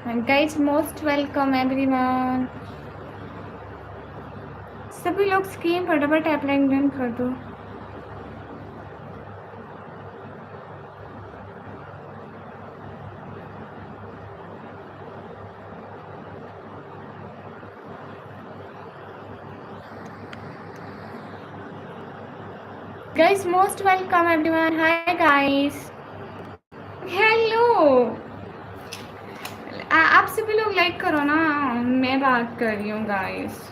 Guys most welcome everyone. सभी लोग screen फटाफट अप्लाई डन कर दो। Guys most welcome everyone. Hi guys, hello. आप सभी लोग लाइक करो ना, मैं बात कर रही हूँ guys.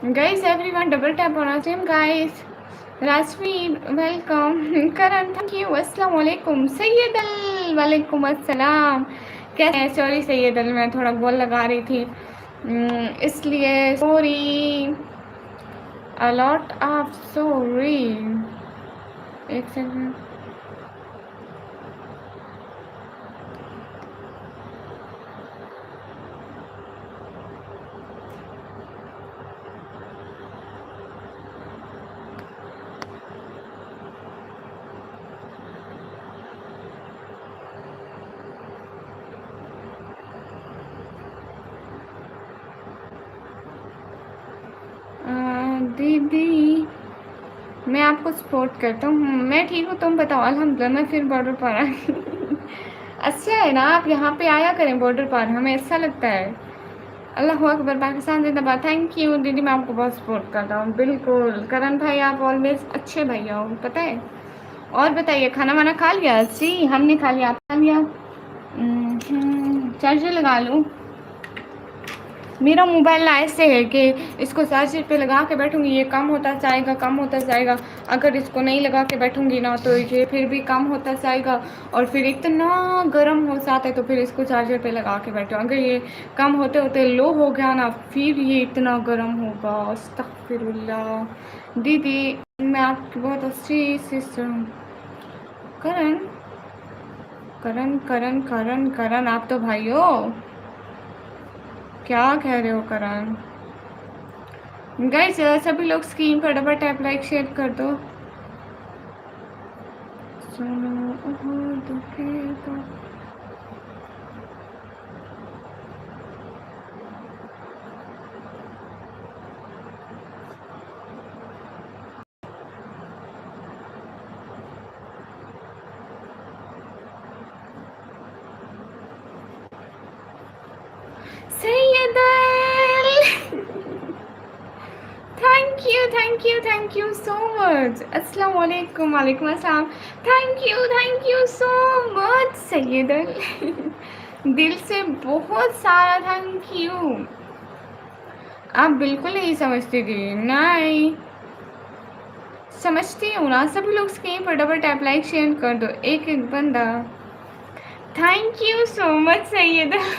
Guys everyone double tap होना चाहिए guys. Rajveer welcome, Karan thank you, अस्सलाम वालेकुम, सैयदल वालेकुम अस्सलाम। कैसे हैं? सॉरी सैयदल, मैं थोड़ा गोल लगा रही थी इसलिए sorry, a lot of sorry। एक सेकंड। दीदी मैं आपको सपोर्ट करता हूँ, मैं ठीक हूँ, तुम बताओ। अल्हम्दुलिल्लाह मैं फिर बॉर्डर पर आ गई। अच्छा है ना, आप यहाँ पे आया करें बॉर्डर पर, हमें अच्छा लगता है। अल्लाह अकबर, पाकिस्तान जिंदाबाद। थैंक यू दीदी, मैं आपको बहुत सपोर्ट करता हूँ। बिल्कुल करण भाई, आप ऑलवेज अच्छे भैया हो, पता है। और बताइए, खाना वाना खा लिया? जी हमने खा लिया, आप खा लिया? चार्जर लगा लूँ? मेरा मोबाइल ऐसे है कि इसको चार्जर पे लगा के बैठूंगी, ये कम होता जाएगा, कम होता जाएगा। अगर इसको नहीं लगा के बैठूंगी ना तो ये फिर भी कम होता जाएगा, और फिर इतना गर्म हो जाता है, तो फिर इसको चार्जर पे लगा के बैठो। अगर ये कम होते होते लो हो गया ना, फिर ये इतना गर्म होगा। अस्तगफिरुल्लाह। दीदी मैं आपकी बहुत अच्छी सिस्टर हूँ। करण करण करण करण करण, आप तो भाई हो, क्या कह रहे हो करण? गाइस सभी लोग स्क्रीन पर डबल टैप लाइक शेयर कर दो। सुनो ओह दुखे तो सैयदल, थैंक यू सो मच। अस्सलाम वालेकुम, वालेकुम अस्सलाम। थैंक यू सो मच सैयदल। दिल से बहुत सारा थैंक यू। आप बिल्कुल नहीं समझती थी, नहीं समझती हूँ ना। सभी लोग स्क्रीन पर डबल टैप लाइक शेयर कर दो, एक एक बंदा। थैंक यू सो मच सैयदल,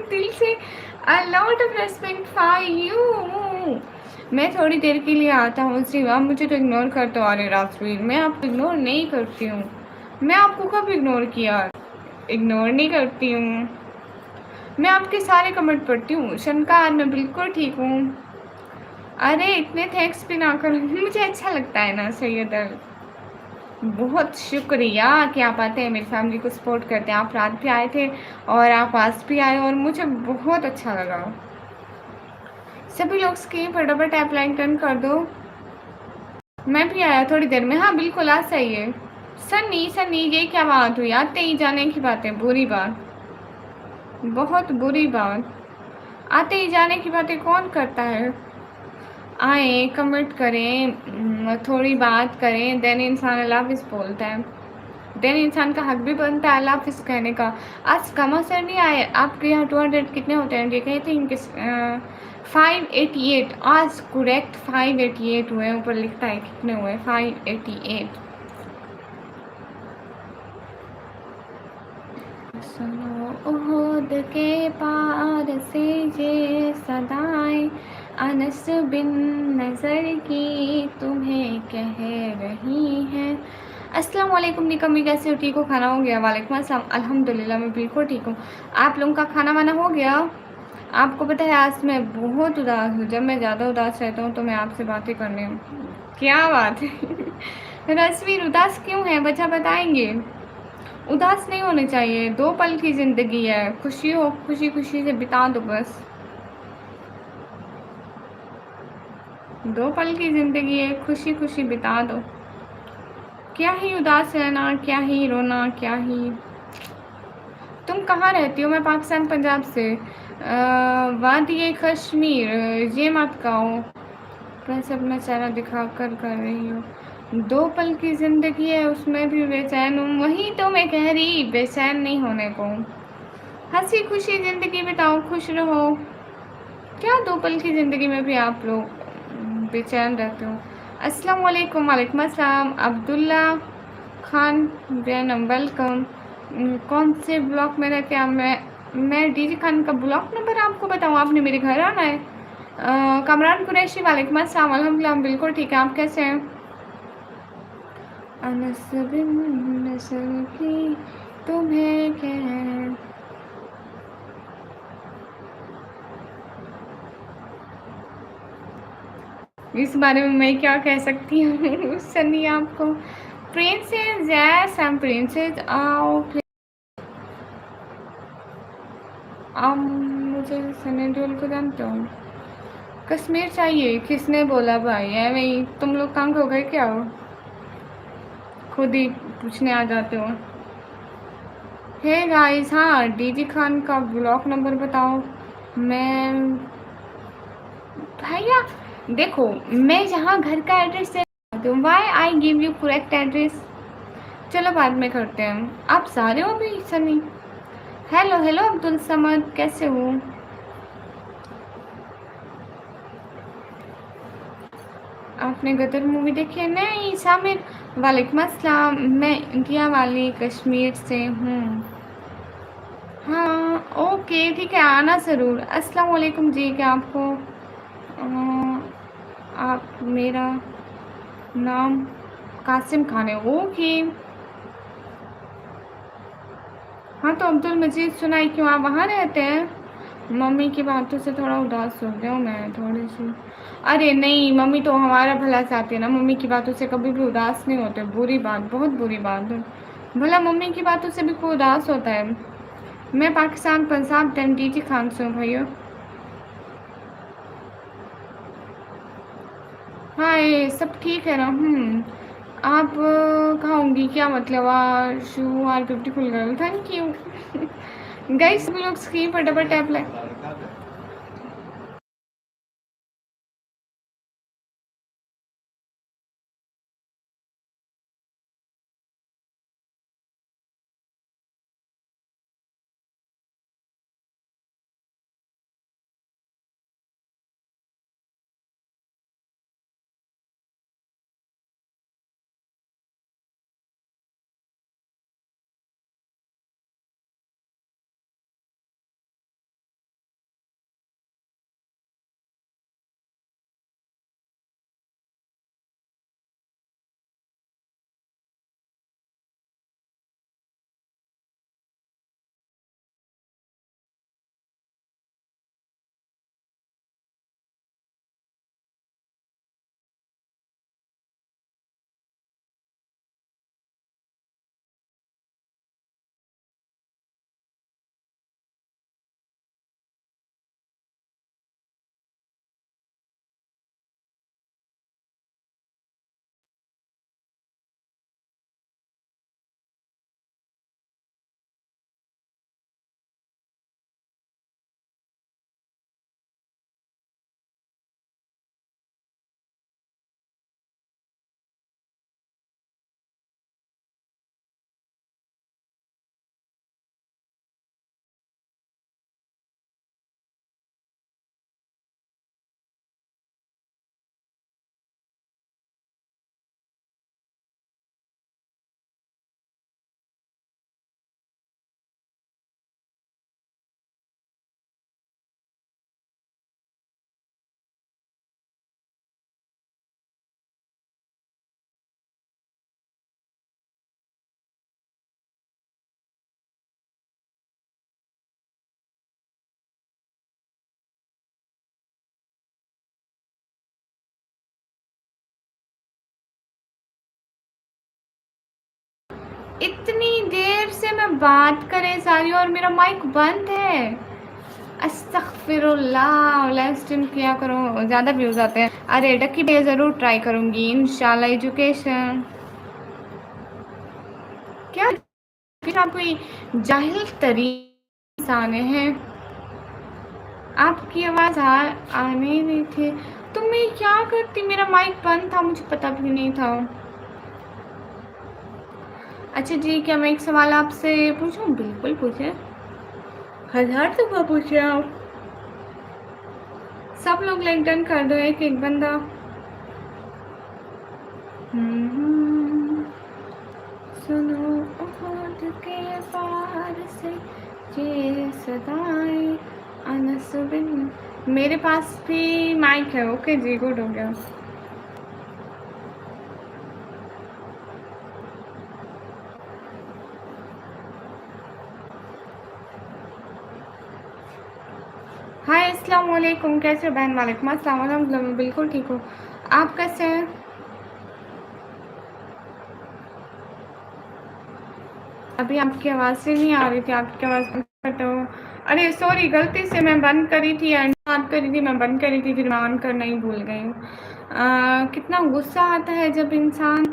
दिल से अ lot of respect for you. मैं थोड़ी देर के लिए आता हूँ सिर्फ, आप मुझे तो इग्नोर करते हो। अरे राजवीर, मैं आपको इग्नोर नहीं करती हूँ। मैं आपको कब इग्नोर किया? इग्नोर नहीं करती हूँ, मैं आपके सारे कमेंट पढ़ती हूँ। शनकार मैं बिल्कुल ठीक हूँ। अरे इतने थैंक्स भी ना करो, मुझे अच्छा लगता है ना सैयदल। बहुत शुक्रिया कि आप आते हैं, मेरी फैमिली को सपोर्ट करते हैं। आप रात भी आए थे और आप आज भी आए, और मुझे बहुत अच्छा लगा। सभी लोग स्क्रीन पर डबल टैप लाइक डन कर दो। मैं भी आया थोड़ी देर में। हाँ बिल्कुल आ सही है। सन्नी सन्नी, ये क्या बात हुई? आते ही जाने की बात है, बुरी बात, बहुत बुरी बात। आते ही जाने की बातें कौन करता है? आए, कमेंट करें, थोड़ी बात करें, देन इंसान अल्लाह हाफिज़ बोलता है। देन इंसान का हक भी बनता है अल्लाह हाफिज़ कहने का। आज कमा सर नहीं आए आपके यहाँ? 200 कितने होते हैं? ये कहते हैं कि 588। आज करेक्ट 588 हुए, ऊपर लिखता है कितने हुए, 588। सुनो ओहद के पार से ये सदाएं अनस बिन नज़र की तुम्हें कह रही हैं। अस्सलाम वालेकुम निकम्मी, कैसे हो? ठीक हो? खाना हो गया? वालेकुम अस्सलाम। अल्हम्दुलिल्लाह मैं बिल्कुल ठीक हूँ। आप लोगों का खाना वाना हो गया? आपको पता है आज मैं बहुत उदास हूँ। जब मैं ज़्यादा उदास रहता हूँ तो मैं आपसे बातें करने हूँ। क्या बात है रश्मि, उदास क्यों है? वजह बताएंगे? उदास नहीं होने चाहिए, 2 पल की ज़िंदगी है, खुशी हो खुशी खुशी से बिता दो बस। 2 पल की ज़िंदगी है, खुशी खुशी बिता दो। क्या ही उदास रहना, क्या ही रोना, क्या ही। तुम कहाँ रहती हो? मैं पाकिस्तान पंजाब से। वादी कश्मीर, ये मत कहो। बस अपना चेहरा दिखा कर रही हो। 2 पल की ज़िंदगी है, उसमें भी बेचैन हूँ। वही तो मैं कह रही, बेचैन नहीं होने को। हंसी खुशी ज़िंदगी बिताओ, खुश रहो। क्या 2 पल की ज़िंदगी में भी आप लोग बेचैन रहते हो? अस्सलाम वालेकुम। वालेकुम अस्सलाम। अब्दुल्ला खान बेनम, वेलकम। कौन से ब्लॉक में रहते हैं आप? मैं डीजी खान का ब्लॉक नंबर आपको बताऊँ? आपने मेरे घर आना है। कमरान कुरैशी, वालेकुम अस्सलाम। अल्हम्दुलिल्लाह हम बिल्कुल ठीक है, आप कैसे हैं? अनस बिन नज़र की तुम्हें कह। इस बारे में मैं क्या कह सकती हूँ सनी आपको। Princess, yes I am princess. आओ आप मुझे सनी देओल को जानते हो? कश्मीर चाहिए? किसने बोला भाई? है भाई, तुम लोग तंग हो गए क्या हो? खुद ही पूछने आ जाते हो। हे गाइस, हाँ डीजी खान का ब्लॉक नंबर बताओ। मैं भैया देखो, मैं जहाँ घर का एड्रेस दे why I give you correct address. चलो बाद में करते हैं। आप सारे हो भी सनी? हेलो हेलो अब्दुल समद, कैसे हो? आपने गदर मूवी देखी है? नहीं शामिर, वालेकुम अस्सलाम। मैं इंडिया वाली कश्मीर से हूँ। हाँ ओके ठीक है, आना ज़रूर। अस्सलाम वालेकुम जी। क्या आपको आप मेरा नाम कासिम खान है? ओके। हाँ तो अब्दुल मजीद सुनाई, क्यों आप वहाँ रहते हैं? मम्मी की बातों से थोड़ा उदास हो गया हूँ मैं, थोड़ी सी। अरे नहीं, मम्मी तो हमारा भला चाहती है ना, मम्मी की बातों से कभी भी उदास नहीं होते। बुरी बात, बहुत बुरी बात है। भला मम्मी की बातों से भी कोई उदास होता है? मैं पाकिस्तान पंजाब डीजी खान से हूँ भैया। हाँ ये सब ठीक है ना? आप कहाँ होंगी? क्या मतलब शू are beautiful girl, thank you guys. सभी लोग स्क्रीन पर डबल टैप लाइक इतनी देर से मैं बात करे सारी और मेरा माइक बंद है। अस्तगफिरुल्लाह, लाइव स्ट्रीम किया करो, ज़्यादा व्यूज़ आते हैं। अरे डक्की भैया ज़रूर ट्राई करूँगी इंशाल्लाह। एजुकेशन क्या फिर आप कोई जाहिल तरीन इंसान हैं। आपकी आवाज़ आने नहीं थी तो मैं क्या करती, मेरा माइक बंद था, मुझे पता भी नहीं था। अच्छा जी, क्या मैं एक सवाल आपसे पूछूं? बिल्कुल पूछे, 1000 दफ़ा पूछे आप। सब लोग लाइक डन कर दो, एक एक बंदा। सुनो ओहद के पार से ये सदाएं अनस बिन। मेरे पास भी माइक है। ओके जी, गुड हो गया। हाय अस्सलाम वालेकुम, कैसे हो बहन? वालेकुम अस्सलाम, अल्हम्दुलिल्लाह मैं बिल्कुल ठीक हूँ। आप कैसे हैं? अभी आपकी आवाज़ से नहीं आ रही थी, आपकी आवाज़ कट हो। अरे सॉरी, गलती से मैं बंद करी थी, एंड बात करी थी, मैं बंद करी थी, फिर मैं ऑन करना ही भूल गई हूँ। कितना गुस्सा आता है जब इंसान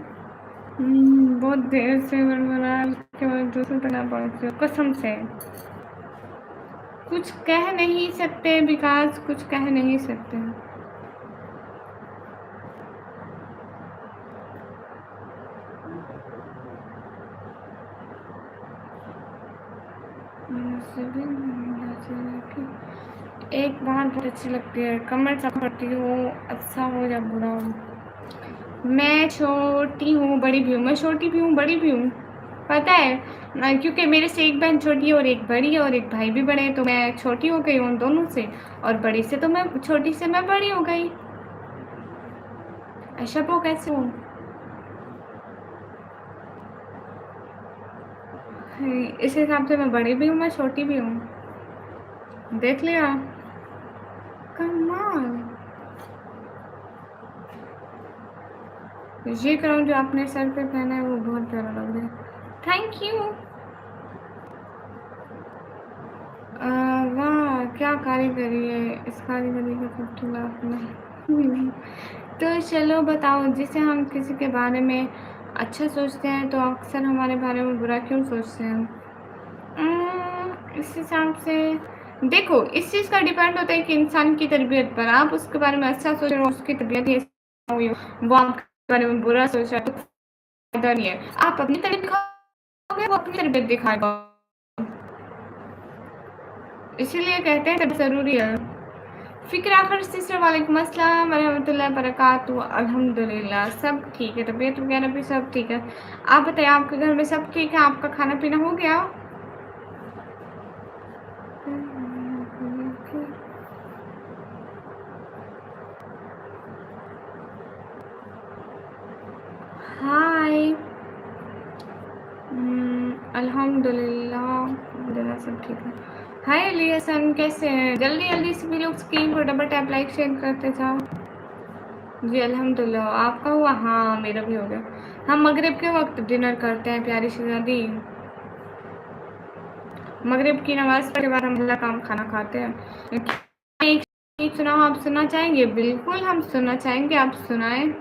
बहुत देर से बड़बड़ा के बाद दूसरों तक ना पहुँचे। कसम से कुछ कह नहीं सकते, विकास कुछ कह नहीं सकते। एक बात बहुत अच्छी लगती है, कमर पड़ती हो, अच्छा हो या बुरा हो। मैं छोटी हूँ, बड़ी भी हूँ। मैं छोटी भी हूँ, बड़ी भी हूँ, पता है क्योंकि मेरे से एक बहन छोटी है और एक बड़ी है और एक भाई भी बड़े हैं, तो मैं छोटी हो गई हूँ उन दोनों से, और बड़ी से तो मैं छोटी से मैं बड़ी हो गई। ऐसा वो कैसे हो? इस हिसाब से मैं बड़ी भी हूँ, मैं छोटी भी हूँ। देख लिया, कमाल। ये क्राउन जो आपने सर पे पहना है वो बहुत प्यारा लग रहा है। Thank you. वाह, क्या कारीगरी है, इस कारीगरी का सब तुला आपने। तो चलो बताओ, जिसे हम किसी के बारे में अच्छा सोचते हैं तो अक्सर हमारे बारे में बुरा क्यों सोचते हैं? इस हिसाब से देखो, इस चीज़ का डिपेंड होता है कि इंसान की तरबियत पर। आप उसके बारे में अच्छा सोच रहे हो, उसकी तबीयत ही ऐसी हुई हो, वो आपके बारे में बुरा सोच रहा है, तो फायदा नहीं है। आप अपनी तरबियत दिखाओगे, वो अपनी तरबियत दिखाएगा। इसीलिए कहते हैं तब ज़रूरी है। फ़िक्र आखिर सिस्टर, वालेकुम अस्सलाम वरहमतुल्लाहि वबरकातुहू। अल्हम्दुलिल्लाह सब ठीक है, तबीयत वगैरह भी सब ठीक है। आप बताइए, आपके घर में सब ठीक है? आपका खाना पीना हो गया? हाय। अल्हम्दुलिल्लाह सब ठीक है। हाय अली हसन, कैसे हैं? जल्दी जल्दी सभी लोग स्क्रीन पर डबल टैप लाइक शेयर करते जाओ। जी अल्हम्दुलिल्लाह, आपका हुआ? हाँ मेरा भी हो गया। हम मगरिब के वक्त डिनर करते हैं प्यारी शहजादी। मगरिब की नमाज के बाद हम अल्लाह काम खाना खाते हैं। एक गीत सुनाओ, आप सुनना चाहेंगे? बिल्कुल हम सुनना चाहेंगे, आप सुनाएं।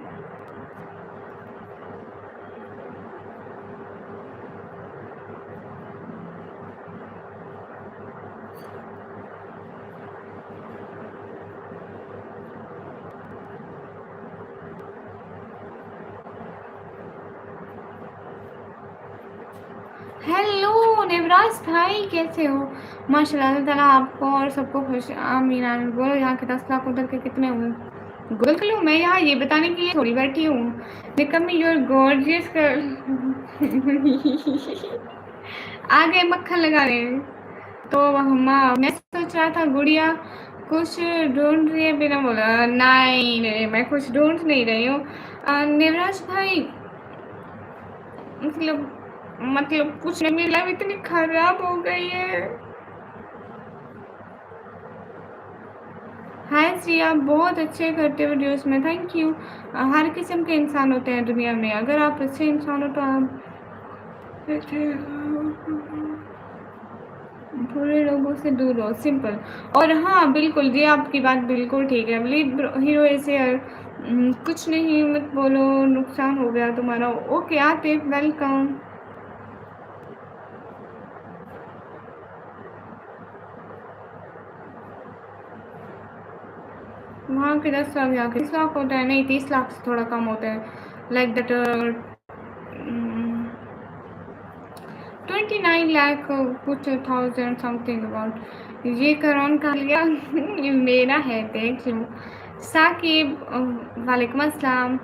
हेलो नेवराज भाई, कैसे हो? माशाल्लाह, अल्लाह ताला आपको और सबको खुश आमीन आमीन। बोलो, यहाँ के 10 लाख उधर के कितने हुए? गूगल कर लो, मैं यहाँ ये बताने के लिए थोड़ी बैठी हूँ। निकम यूर गॉर्जियस कर। आगे मक्खन लगा रहे हैं। तो मैं सोच रहा था गुड़िया कुछ ढूंढ रही है, बिना बोला नहीं नहीं, मैं कुछ ढूंढ नहीं रही हूँ। नेवराज भाई, मतलब कुछ नहीं, मेरी लाइफ इतनी खराब हो गई है। हाय श्री, आप बहुत अच्छे करते हो वीडियोस में, थैंक यू। हर किस्म के इंसान होते हैं दुनिया में, अगर आप अच्छे इंसान हो तो आप बुरे लोगों से दूर रहो, सिंपल। और हाँ बिल्कुल, ये आपकी बात बिल्कुल ठीक है। लीड हीरो ऐसे यार, कुछ नहीं मत बोलो, नुकसान हो गया तुम्हारा। Okay Atif, welcome. वहाँ के 10 लाख, यहाँ के 30 लाख होता है। नहीं, 30 लाख से थोड़ा कम होता है। लाइक दैट 29 लाख कुछ थाउजेंड समथिंग अबाउट। ये कौन कर लिया? ये मेरा है, देख लो। साकिब, वालेकुम अस्सलाम।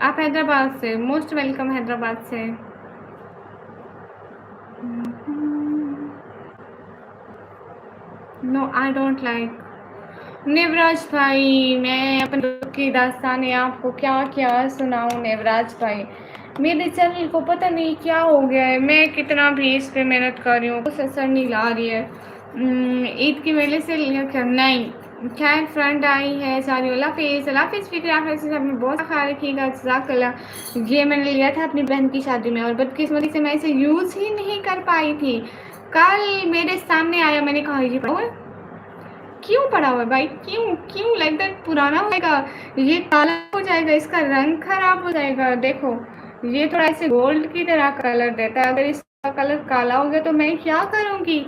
आप हैदराबाद से, मोस्ट वेलकम हैदराबाद से। No I don't like. नेवराज भाई, मैं अपने दुख की दास्तानें आपको क्या क्या सुनाऊं नेवराज भाई। मेरे चैनल को पता नहीं क्या हो गया है। मैं कितना भी इस पे मेहनत कर रही हूँ, कुछ असर नहीं ला रही है। ईद की वजह से क्या नहीं। खैर फ्रेंड आई है सारी। अल्लाह हाफिज़ फिक्र आप सब में बहुत सा ख्याल रखिएगा, जज़ाकल्लाह। ये मैंने लिया था अपनी बहन की शादी में और बदकिस्मती से मैं इसे यूज़ ही नहीं कर पाई थी। कल मेरे सामने आया, मैंने कहा ये पढ़ो। क्यों पड़ा हुआ है भाई? क्यों क्यों लाइक दैट? पुराना हो जाएगा, ये काला हो जाएगा, इसका रंग खराब हो जाएगा। देखो ये थोड़ा ऐसे गोल्ड की तरह कलर देता है। अगर इसका कलर काला हो गया तो मैं क्या करूँगी?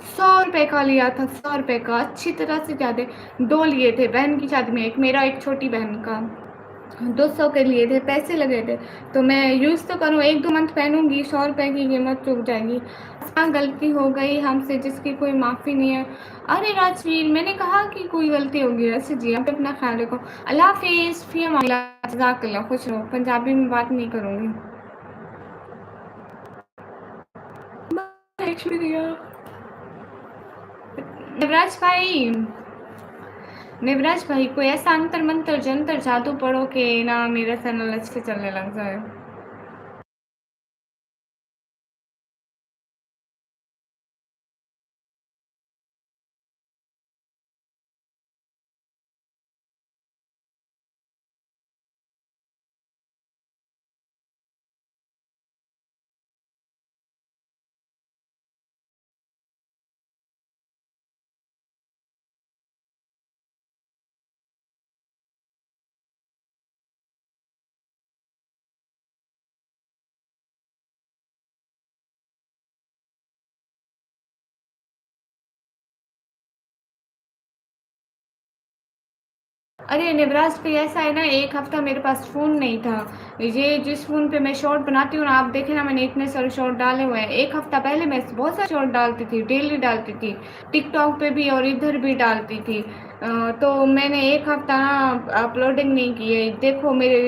100 रुपये का लिया था, 100 रुपये का। अच्छी तरह से याद है। 2 लिए थे बहन की शादी में, एक मेरा एक छोटी बहन का। 200 के लिए थे, पैसे लगे थे। तो मैं यूज़ तो करूँ, 1-2 मंथ पहनूंगी, 100 रुपये की कीमत चुक जाएगी। हाँ गलती हो गई हमसे जिसकी कोई माफ़ी नहीं है। अरे राजवीर, मैंने कहा कि कोई गलती होगी। ऐसे जी आप अपना ख्याल रखो। अल्लाह हाफिज़, फ़ी अमान, जज़ाकल्लाह, खुश रहो। पंजाबी में बात नहीं करूँगी। नेवराज भाई, नेवराज भाई, कोई ऐसा अंतर मंत्र जंतर जादू पढ़ो कि ना मेरा चैनल अच्छे से चलने लग जाए। अरे नेवराज पे ऐसा है ना, एक हफ्ता मेरे पास फ़ोन नहीं था। ये जिस फ़ोन पे मैं शॉर्ट बनाती हूँ ना, आप देखें ना, मैंने इतने सारे शॉर्ट डाले हुए हैं। एक हफ्ता पहले मैं बहुत सारे शॉर्ट डालती थी, डेली डालती थी, टिकटॉक पे भी और इधर भी डालती थी। तो मैंने एक हफ्ता ना अपलोडिंग नहीं की है। देखो मेरे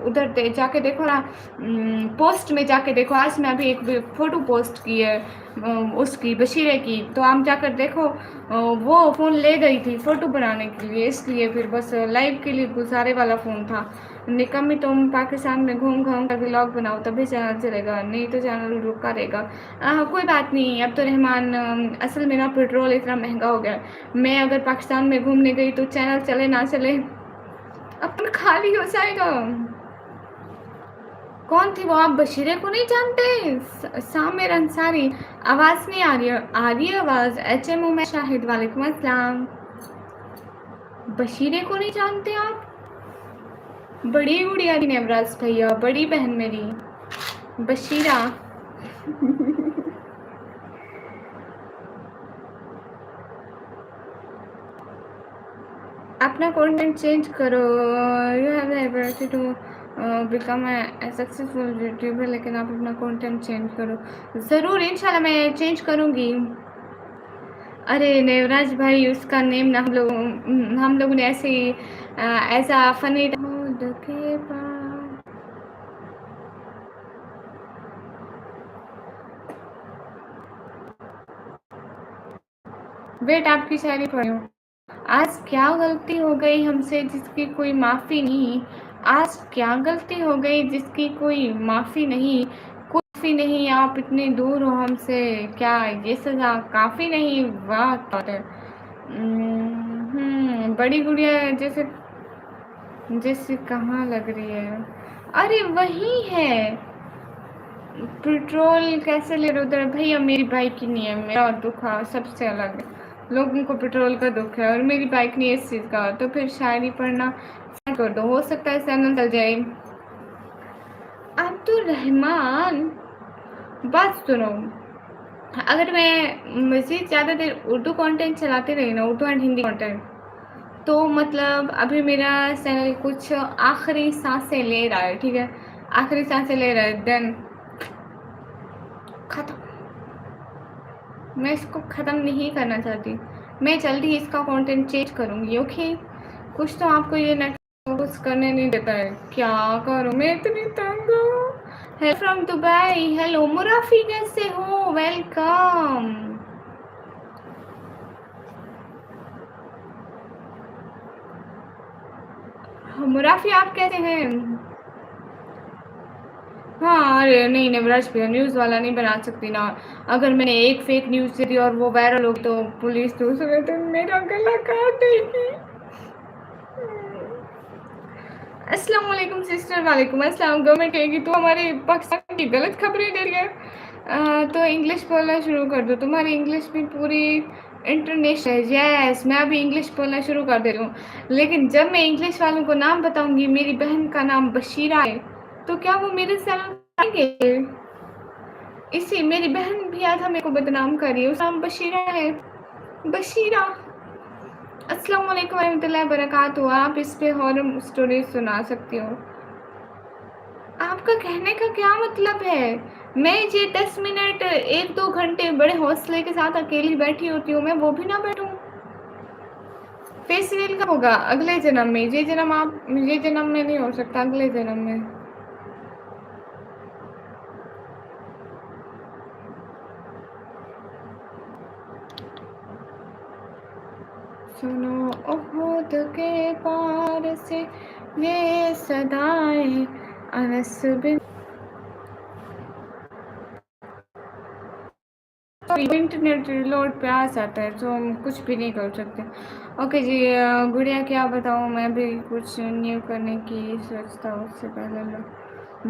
उधर जाके देखो ना, पोस्ट में जाके देखो। आज मैं अभी एक फ़ोटो पोस्ट की है उसकी, बशीरे की। तो आप जाकर देखो। वो फ़ोन ले गई थी फ़ोटो बनाने के लिए, इसलिए फिर बस लाइव के लिए गुजारे वाला फ़ोन था। निकम्मी, तुम पाकिस्तान में घूम घूम कर व्लॉग बनाओ तभी चैनल चलेगा, नहीं तो चैनल रुका रहेगा। कोई बात नहीं। अब तो रहमान, असल में ना पेट्रोल इतना महंगा हो गया है। मैं अगर पाकिस्तान में घूमने गई तो चैनल चले ना चले, अपन खाली हो जाएगा। कौन थी वो? आप बशीरे को नहीं जानते? सामिर अंसारी। आवाज़ नहीं आ रही है? आ रही है आवाज़? HMO में शाहिद, वालेकुम अस्सलाम। बशीरे को नहीं जानते आप? बड़ी गुड़िया की नेवराज भैया, बड़ी बहन मेरी बशीरा। अपना कंटेंट चेंज करो। You have the ability to become a successful YouTuber, लेकिन आप अपना कंटेंट चेंज करो। ज़रूर इंशाल्लाह मैं चेंज करूँगी। अरे नेवराज भाई, उसका नेम ना हम लोग ने ऐसे ही ऐसा फनी के पास। वेट, आपकी शायरी पढ़ी हूँ। आज क्या गलती हो गई हमसे जिसकी कोई माफ़ी नहीं। आज क्या गलती हो गई जिसकी कोई माफ़ी नहीं। कोई माफ़ी नहीं, आप इतने दूर हो हमसे, क्या ये सज़ा काफ़ी नहीं? वाह बात है। बड़ी गुड़िया जैसे, जैसे कहाँ लग रही है? अरे वही है। पेट्रोल कैसे ले रहे हो उधर? भैया मेरी बाइक ही नहीं है, मेरा दुख सबसे अलग है। लोगों को पेट्रोल का दुख है और मेरी बाइक नहीं है इस चीज़ का, तो फिर शायरी पढ़ना स्टार्ट कर दो, हो सकता है चैनल चल जाए। अब्दुल रहमान, बात सुनो, अगर मैं मज़ीद ज़्यादा देर उर्दू कंटेंट चलाते रही ना, उर्दू एंड हिंदी कंटेंट, तो मतलब अभी मेरा चैनल कुछ आखिरी सांसें ले रहा है, ठीक है, आखिरी सांसें ले रहा है, देन ख़त्म। मैं इसको ख़त्म नहीं करना चाहती, मैं जल्दी ही इसका कंटेंट चेंज करूँगी। ओके, कुछ तो आपको ये नेट कुछ करने नहीं देता है, क्या करूँ मैं, इतनी तंग हूँ। हेलो फ्रॉम दुबई, हेलो मुराफी, कैसे हो? वेलकम। मुराफी आप कैसे हैं? हाँ, अरे नहीं नवराज भैया, न्यूज़ वाला नहीं बना सकती ना। अगर मैंने एक फेक न्यूज़ दे दी और वो वायरल हो गई तो पुलिस दूसरे दिन मेरा गला काट देगी। अस्सलाम वालेकुम सिस्टर, वालेकुम अस्सलाम। गवर्नमेंट कहेगी तो हमारे पाकिस्तान की गलत खबरें दे रही है, तो इंग्लिश बोलना शुरू कर दो, तुम्हारी इंग्लिश भी पूरी इंटरनेशनल है। यस, मैं अभी इंग्लिश बोलना शुरू कर दे रही हूँ, लेकिन जब मैं इंग्लिश वालों को नाम बताऊँगी, मेरी बहन का नाम बशीरा है, तो क्या वो मेरे साथ आएंगे? इसी मेरी बहन भी आधा मेरे को बदनाम कर रही है, उसका नाम बशीरा है, बशीरा। अस्सलाम वालेकुम रहमतुल्लाहि बरकातहू। आप इस पे हॉरर स्टोरी सुना सकती हो। आपका कहने का क्या मतलब है? मैं ये 10 मिनट 1-2 घंटे बड़े हौसले के साथ अकेली बैठी होती हूँ, मैं वो भी ना बैठूँ? फेस रिवील कब होगा? अगले जन्म में। ये जन्म में नहीं हो सकता, अगले जन्म में। सुनो ओहद के पार से ये सदाएं, अनस बिन इंटरनेट रिलोड पे आ जाता है, तो हम कुछ भी नहीं कर सकते। ओके जी, गुड़िया क्या बताऊँ, मैं भी कुछ न्यू करने की सोचता हूँ, उससे पहले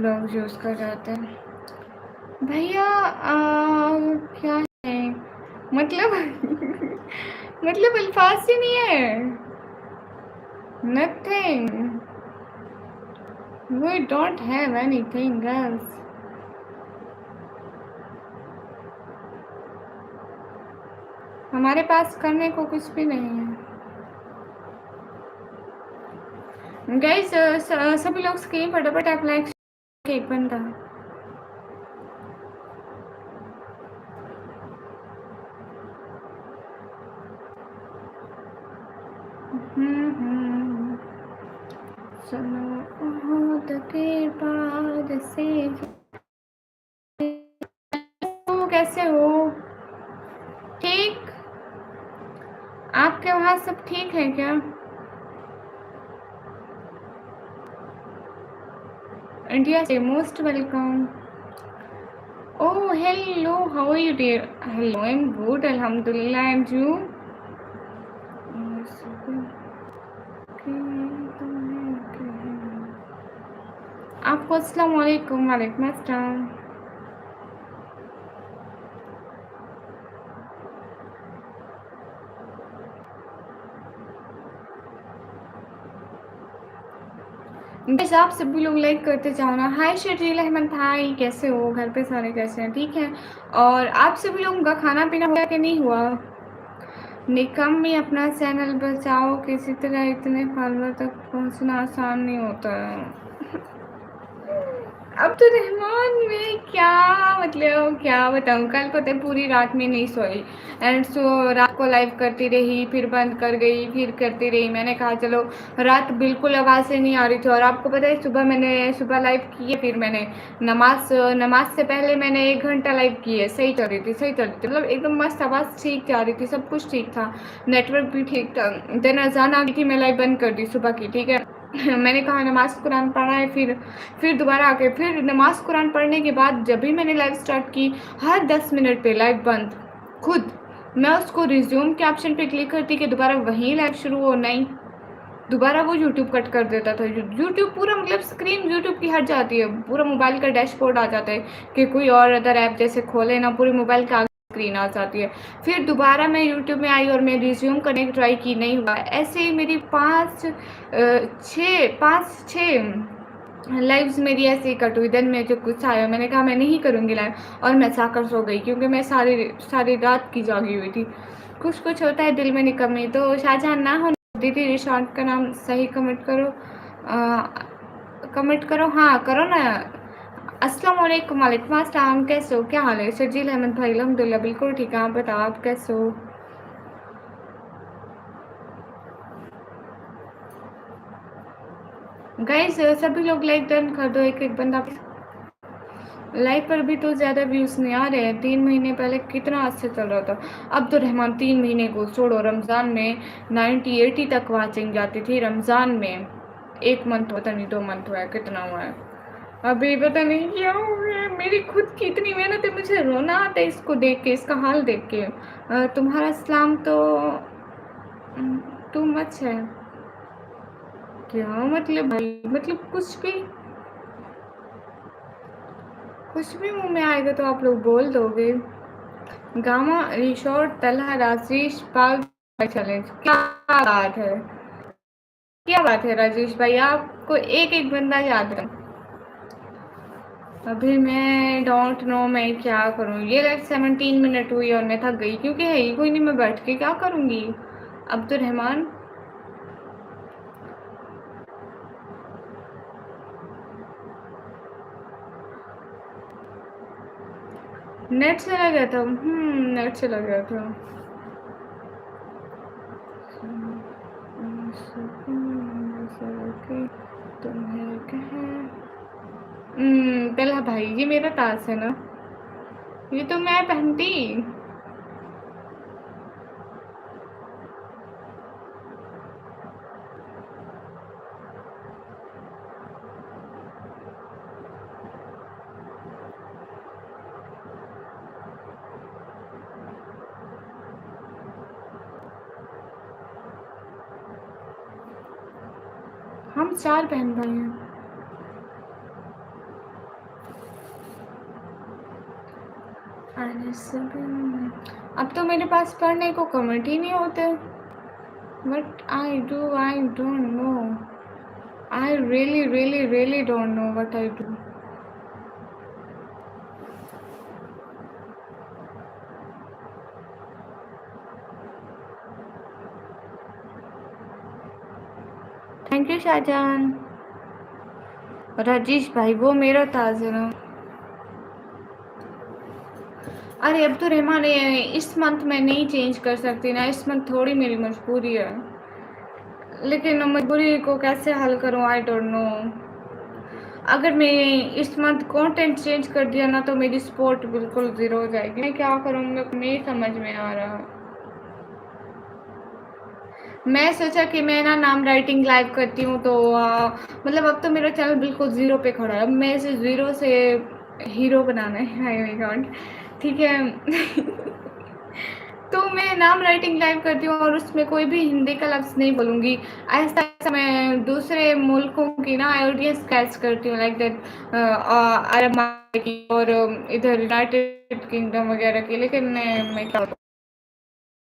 लोग यूज़ कर जाते हैं। भैया क्या है मतलब मतलब अल्फाज ही नहीं है, nothing, we don't have anything else. हमारे पास करने को कुछ भी नहीं है। गाइस, सभी लोग स्क्रीन फटाफट आप लाइक, एक बंदा सुनो ओहद के बाद से। तो कैसे हो? ठीक, आपके वहाँ सब ठीक है क्या? इंडिया से most welcome. Oh, hello. How are you, dear? Hello, I'm good. Alhamdulillah, and you? आपको अस्सलाम वालेकुम, वालेकुम अस्सलाम। बस आप सभी लोग लाइक करते जाओ ना। हाय शर्जील अहमद भाई, कैसे हो? घर पे सारे कैसे हैं? ठीक है। और आप सभी लोगों का खाना पीना हुआ कि नहीं हुआ? निकम में अपना चैनल बचाओ, किसी तरह इतने फॉलोअर तक पहुंचना आसान नहीं होता है। अब तो रहमान में क्या मतलब, क्या बताऊँ, कल पता है पूरी रात में नहीं सोई, एंड सो रात को लाइव करती रही, फिर बंद कर गई, फिर करती रही। मैंने कहा चलो, रात बिल्कुल आवाज़ें नहीं आ रही थी, और आपको पता है सुबह लाइव की है, फिर मैंने नमाज से पहले मैंने 1 घंटा लाइव की है। सही चल रही थी, मतलब एकदम मस्त आवाज़ ठीक जा रही थी, सब कुछ ठीक था, नेटवर्क भी ठीक था। देन अजान आ गई थी, मैं लाइव बंद कर दी सुबह की, ठीक है। मैंने कहा नमाज़ कुरान पढ़ा है, फिर दोबारा आके फिर नमाज़ कुरान पढ़ने के बाद जब भी मैंने लाइव स्टार्ट की, हर 10 मिनट पे लाइव बंद। खुद मैं उसको रिज्यूम के ऑप्शन पे क्लिक करती कि दोबारा वहीं लाइव शुरू हो, नहीं, दोबारा वो यूट्यूब कट कर देता था। यूट्यूब पूरा मतलब स्क्रीन यूट्यूब की हट जाती है, पूरा मोबाइल का डैशबोर्ड आ जाता है कि कोई और अदर ऐप जैसे खोले ना, पूरे मोबाइल का स्क्रीन आ जाती है। फिर दोबारा मैं यूट्यूब में आई और मैं रिज्यूम करने की ट्राई की, नहीं हुआ। ऐसे ही मेरी 5-6 लाइव्स मेरी ऐसे ही कट हुई। देन मैं जो गुस्सा आया, मैंने कहा मैं नहीं करूँगी लाइव, और मैं जाकर सो गई क्योंकि मैं सारी सारी रात की जागी हुई थी। कुछ कुछ होता है दिल में निकम्मी। तो शाहजहां ना हो दीदी, रिशॉर्ट का नाम सही कमेंट करो, कमेंट करो, हाँ करो ना। अस्सलाम वालेकुम। वालेकुम अस्सलाम, कैसे हो, क्या हाल है? शर्जील अहमद भाई, अल्हम्दुलिल्लाह बिल्कुल ठीक है, आप बताओ आप कैसे हो? गाइस सभी लोग लाइक डन कर दो, एक एक बंदा। लाइव पर भी तो ज़्यादा व्यूज़ नहीं आ रहे हैं। 3 महीने पहले कितना अच्छा चल रहा था। अब तो रहमान 3 महीने को छोड़ो, रमज़ान में 90-80 तक वाचिंग जाती थी रमज़ान में। 1 मंथ पता नहीं 2 मंथ हुआ है, कितना हुआ है अभी पता नहीं क्या हो गया है। मेरी खुद की इतनी मेहनत है, मुझे रोना आता है इसको देख के, इसका हाल देख के। तुम्हारा इस्लाम तो टू मच है। क्या मतलब भाई, मतलब कुछ भी मुंह में आएगा तो आप लोग बोल दोगे। गामा रिसोर्ट तलहा राजेश बाग चैलेंज, क्या बात है, क्या बात है राजेश भाई, आपको एक एक बंदा याद है। अभी मैं डोंट नो मैं क्या करूँ। ये लाइक 17 मिनट हुई और मैं थक गई क्योंकि है ही कोई नहीं, मैं बैठ के क्या करूँगी। अब्दुल रहमान, नेट चला गया था। नेट चला गया था। तुम्हें कहें तलहा भाई, ये मेरा ताज है ना, ये तो मैं पहनती। हम 4 बहन भाई हैं। अब तो मेरे पास पढ़ने को कमेंट ही नहीं होते। But I don't know, I really really really don't know what I do. Thank you Shah Jahan. Rajesh भाई वो मेरा ताज है ना। अरे अब तो रहमान इस मंथ में नहीं चेंज कर सकती ना, इस मंथ थोड़ी मेरी मजबूरी है, लेकिन मजबूरी को कैसे हल करूं, आई डोंट नो। अगर मैं इस मंथ कंटेंट चेंज कर दिया ना तो मेरी सपोर्ट बिल्कुल ज़ीरो हो जाएगी। मैं क्या करूँ, मेरे को नहीं समझ में आ रहा। मैं सोचा कि मैं ना नाम राइटिंग लाइव करती हूँ तो मतलब अब तो मेरा चैनल बिल्कुल ज़ीरो पे खड़ा है। अब मैं इसे ज़ीरो से हीरो बनाना है, हाय माय गॉड, ठीक है। तो मैं नाम राइटिंग लाइव करती हूँ और उसमें कोई भी हिंदी का लफ्ज़ नहीं बोलूँगी। ऐसा ऐसा मैं दूसरे मुल्कों की ना ऑडियंस कैच करती हूँ, लाइक दैट अरब की और इधर यूनाइटेड किंगडम वगैरह की। लेकिन मैं क्या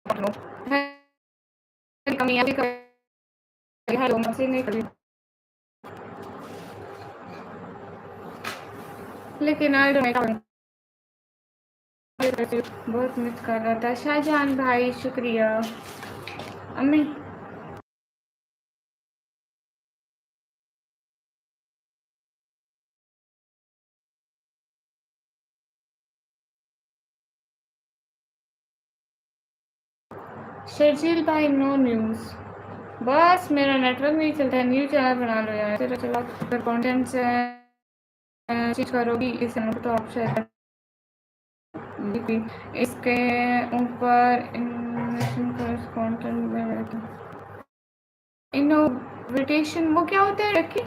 करूँ, कमी नहीं करी, लेकिन आई डोंट नो, बहुत मिस कर रहा था। शाहजहान भाई शुक्रिया। अम्मी शर्जील भाई नो न्यूज़, बस मेरा नेटवर्क नहीं चलता है। न्यू चैनल बना लो यार, चलो चलो अगर कॉन्टेंट से चीज करोगी इस चैनल तो आप शेयर इसके ऊपर कंटेंट में इनोविटेशन वो क्या होता है रखी।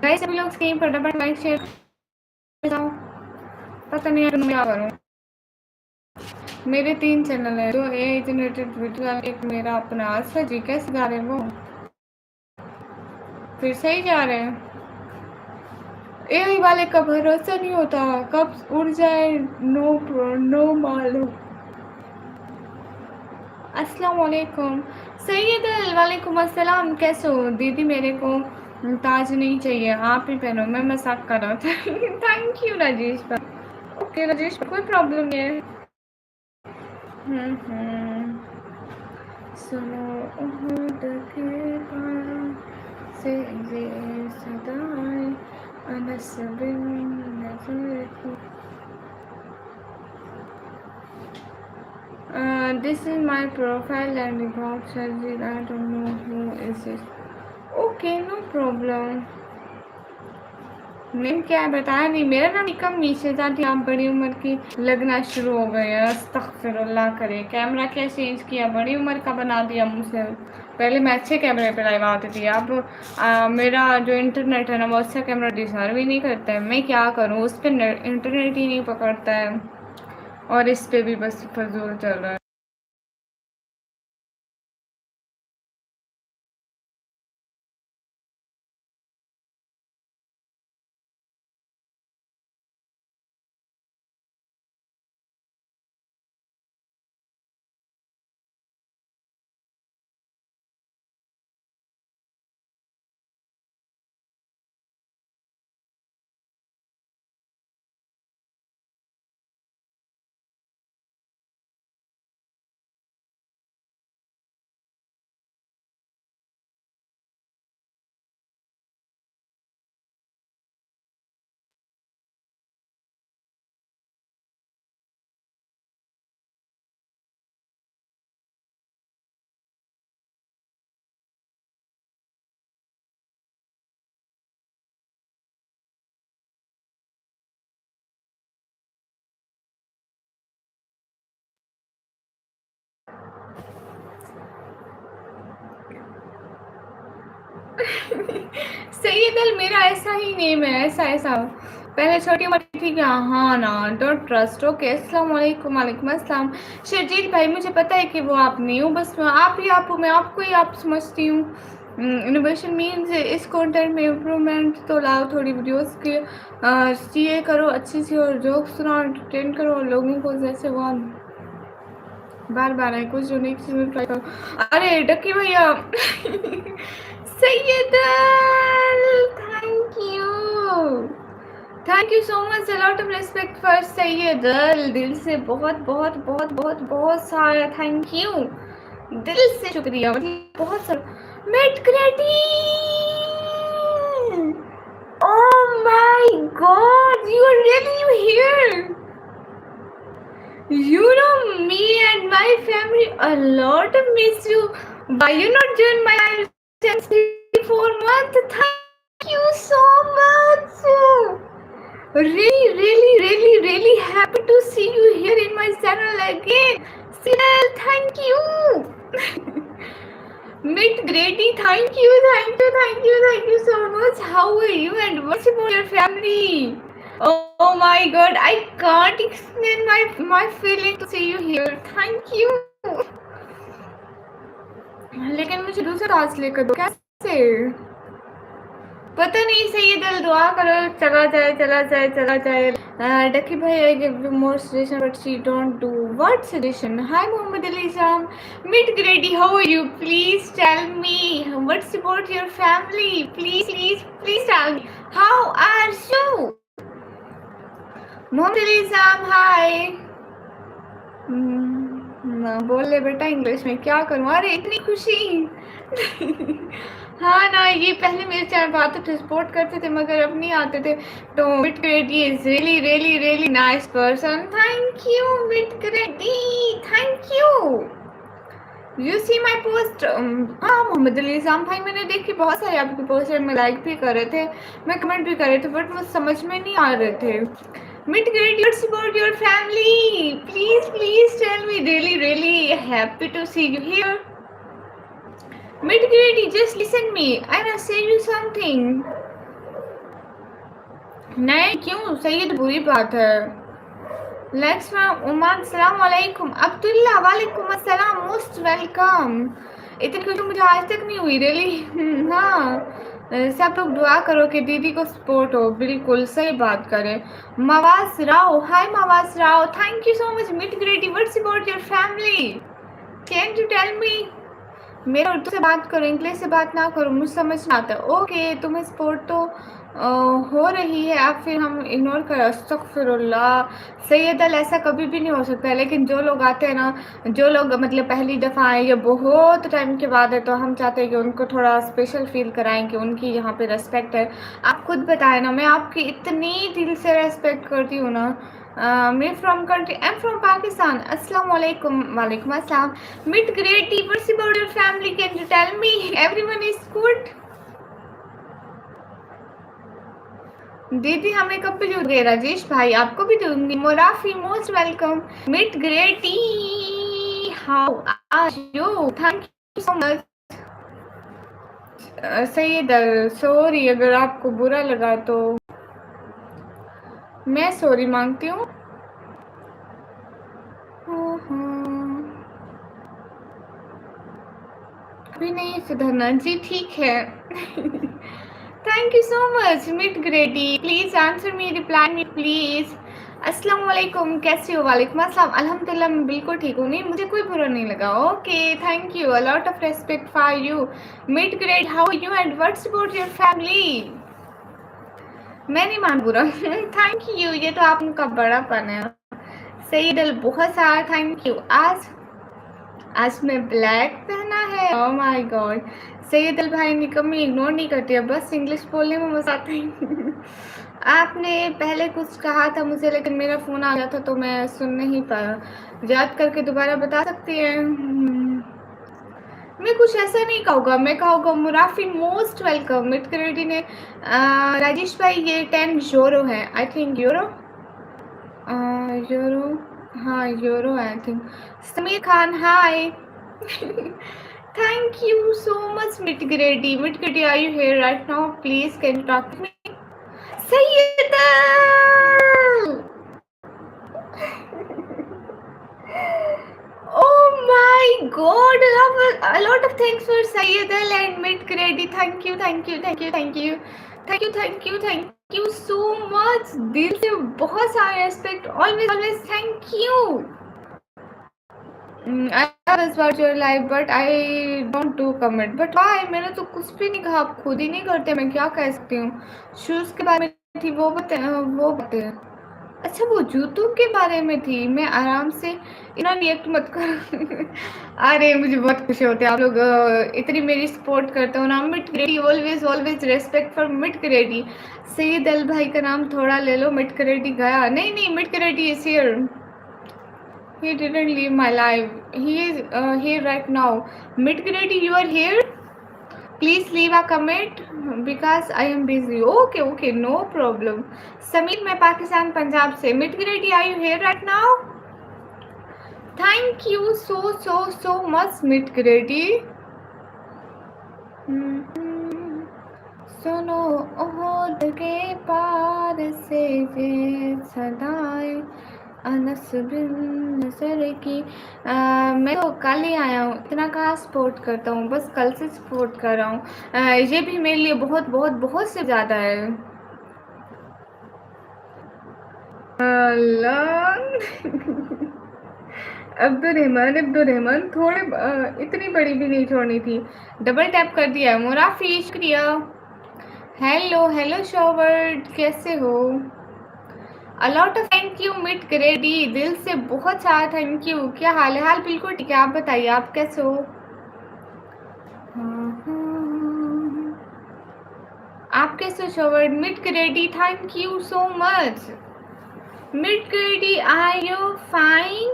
गाइस सभी लोग स्क्रीन पर फटाफट लाइक शेयर बताओ। पता नहीं है क्या करूँ। मेरे 3 चैनल है, 2 एआई जनरेटेड वीडियो, एक मेरा अपना। अच्छा जी, कैसे जा रहे हैं वो? फिर सही जा रहे हैं? एआई वाले का भरोसा नहीं होता, कब उड़ जाए नो मालूम। अस्सलाम वालेकुम सैयद, वालेकुम अस्सलाम। कैसे हो दीदी? मेरे को ताज नहीं चाहिए, आप ही पहनो। मैं मजाक कर रहा था। थैंक यू राजेश भाई। ओके राजेश, कोई प्रॉब्लम नहीं है। हम्म, सुनो उहद के पार से ये सदाएं, अनस बिन नज़र की। This is my profile and about surgery. I don't know who is it. Okay, no problem. Name क्या है बताया नहीं। मेरा नाम निकम मीशेजा थी। आप बड़ी उम्र की लगना शुरू हो गए हैं। अस्तगफिरुल्लाह करे। कैमरा क्या चेंज किया, बड़ी उम्र का बना दिया मुझसे। पहले मैं अच्छे कैमरे पे लाइव आती थी, अब मेरा जो इंटरनेट है ना वो अच्छा कैमरा डिजर्व ही नहीं करता है। मैं क्या करूँ, उस पर इंटरनेट ही नहीं पकड़ता है और इस पे भी बस फजूल चल रहा है। सैयद मेरा ऐसा ही नेम है, ऐसा ऐसा। पहले छोटी मोटी थी क्या? हाँ ना, डोंट ट्रस्ट। ओके, अस्सलाम वालेकुम। वालेकुम अस्सलाम। शर्जील भाई, मुझे पता है कि वो आप नहीं हो, बस आप ही आप हो, मैं आपको ही आप समझती हूँ। इनोवेशन मीन्स इस कंटेंट में इम्प्रूवमेंट तो लाओ, थोड़ी वीडियोस के सीए करो अच्छी सी, और जोक सुनाओ, एंटरटेन करो लोगों को। जैसे वो बार बार है कुछ यूनिक चीज़ ट्राई करो। अरे डक्की भैया। Syed, thank you so much. A lot of respect for Syed, दिल से बहुत बहुत बहुत बहुत बहुत सारा थैंक यू, दिल से शुक्रिया, मतलब बहुत सारा। मेट क्रेटी, oh my god, you are really here. You know me and my family a lot of miss you. Why you not join my live since 3-4 months? Thank you so much. Really happy to see you here in my channel again. Sinal, thank you. Meet Grady, thank you so much. How are you and what's about your family? Oh my god, I can't explain my feeling to see you here. Thank you. लेकिन मुझे दूसरा task लेकर दो। कैसे? पता नहीं। सही दिल दुआ करो चला जाए। डकी भाई, I give you more suggestion but she don't do. What suggestion? Hi Mohammed Ali Sam. Meet Grady, how are you? Please tell me what's about your family. Please tell me. How are you? Mohammad Ali साहब, हाय। ना बोल ले बेटा English में, क्या करूँ? अरे इतनी खुशी। हाँ ना, ये पहले मेरे चैनल पर आते थे, सपोर्ट करते थे, मगर अब नहीं आते थे। तो बिट क्रेडी is really nice person. Thank you बिट क्रेडी, thank you. You see my post. हाँ मोहम्मद अली साहब भाई, मैंने देखी बहुत सारे आपकी पोस्ट, मैं लाइक भी कर रहे थे, मैं कमेंट भी कर रहे थे, बट मुझे समझ में नहीं आ रहे थे। Meet Grady, what's about your family? Please tell me. Really happy to see you here. Meet Grady, just listen me. I wanna say you something. नहीं क्यों? सही है तो बुरी बात है। लेट्स फ्रॉम उमान, सलाम वालेकुम। अब्दुल्ला, वालेकुम अस्सलाम, मोस्ट वेलकम। इतनी खुशी मुझे आज तक नहीं हुई रियली। हाँ, सब लोग दुआ करो कि दीदी को सपोर्ट हो, बिल्कुल सही बात करें। मवाज राव, hi Mawaz Rao, thank you so much. मिट ग्रेटी, what's about your family, can you tell me? मेरे उर्दू से बात करो, इंग्लिश से बात ना करो, मुझे समझ नहीं आता। ओके, तुम्हें सपोर्ट तो हो रही है, आप फिर हम इग्नोर करें? अस्तगफिरुल्लाह सैयदल, ऐसा कभी भी नहीं हो सकता है। लेकिन जो लोग आते हैं ना, जो लोग मतलब पहली दफ़ा आए या बहुत टाइम के बाद है, तो हम चाहते हैं कि उनको थोड़ा स्पेशल फील कराएं कि उनकी यहाँ पे रेस्पेक्ट है। आप खुद बताएं ना, मैं आपकी इतनी दिल से रेस्पेक्ट करती हूँ ना। मैं from country, I am from Pakistan. अस्सलाम वालेकुम, वालेकुम अस्सलाम। Mid grade, what's about your family? Can you tell me? Everyone is good. दीदी हमें कब भी दूंगे? राजेश भाई आपको भी दूंगी। मोराफी, मोस्ट वेलकम। मिड ग्रेटी, how are you? Thank you so much. Syed, sorry अगर आपको बुरा लगा तो मैं सॉरी मांगती हूँ। अभी नहीं सुधरना जी, ठीक है। Thank you so much mid ग्रेडी, please answer me, reply me please. अस्सलाम वालेकुम, कैसे हो? वालेकुम अस्सलाम, अल्हम्दुलिल्लाह मैं बिल्कुल ठीक हूँ। नहीं, मुझे कोई बुरा नहीं लगा। Okay, thank you, a lot of respect for you. Mid grade, how are you and what's about your family? मैं नहीं मान बुरा। थैंक यू, ये तो आपका बड़ापन है। सईद, बहुत सारा थैंक यू। आज मैं ब्लैक पहना है, ओह माय गॉड। सैयद अल भाई ने कभी इग्नोर नहीं करती है, बस इंग्लिश बोलने में मजा आता है। आपने पहले कुछ कहा था मुझे, लेकिन मेरा फ़ोन आ गया था तो मैं सुन नहीं पाया। याद करके दोबारा बता सकती हैं? मैं कुछ ऐसा नहीं कहूँगा, मैं कहूँगा मुराफी, मोस्ट वेलकम। मिट करेडी ने राजेश भाई ये 10 यूरो है, आई थिंक यूरो, यूरो, हाँ euro I think. Sameer Khan, hi. Thank you so much, Mitgrady. Mitgrady, are you here right now? Please, can you talk to me? Sayyida! Oh my God! A lot of thanks for Sayyidal and Mitgrady. Thank you, thank you, thank you, thank you, thank you, thank you, thank you so much. दिल से बहुत सारा respect. Always, always thank you. I was about your life, but I don't do comment. But why? मैंने तो कुछ भी नहीं कहा, आप खुद ही नहीं करते, मैं क्या कह सकती हूँ? शूज़ के बारे में थी वो बताते। अच्छा, वो जूतों के बारे में थी। मैं आराम से इतना रिएक्ट मत करो। अरे मुझे बहुत खुशी होती है, आप लोग इतनी मेरी सपोर्ट करते हो ना। मिट करेडी, ऑलवेज ऑलवेज रेस्पेक्ट फॉर मिट करेडी। सईद अल भाई का नाम थोड़ा ले लो, मिट करेडी गया नहीं, नहीं, मिट करेडी is here. He didn't leave my life. He is here right now. Midgrade, you are here? Please leave a comment because I am busy. Okay, okay, no problem. Sameer, मैं पाकिस्तान पंजाब से। Midgrade, are you here right now? Thank you so much, Midgrade. सुनो ओहद के पार से ये सदाएं अनस बिन नजर की। मैं तो कल ही आया हूँ, इतना कहाँ सपोर्ट करता हूँ, बस कल से सपोर्ट कर रहा हूँ। ये भी मेरे लिए बहुत बहुत बहुत से ज़्यादा है। अब्दुल रहमान थोड़े इतनी बड़ी भी नहीं छोड़नी थी। डबल टैप कर दिया है। मुराफी, शुक्रिया। हेलो हेलो शॉवर्ड, कैसे हो? अलॉट ऑफ थैंक यू मिट ग्रेडी, दिल से बहुत सारा थैंक यू। क्या हाल है? हाल बिल्कुल ठीक है, आप बताइए आप कैसे हो? आप कैसे हो शॉवर्ड? मिट ग्रेडी, थैंक यू सो मच। मिट ग्रेडी, are you fine?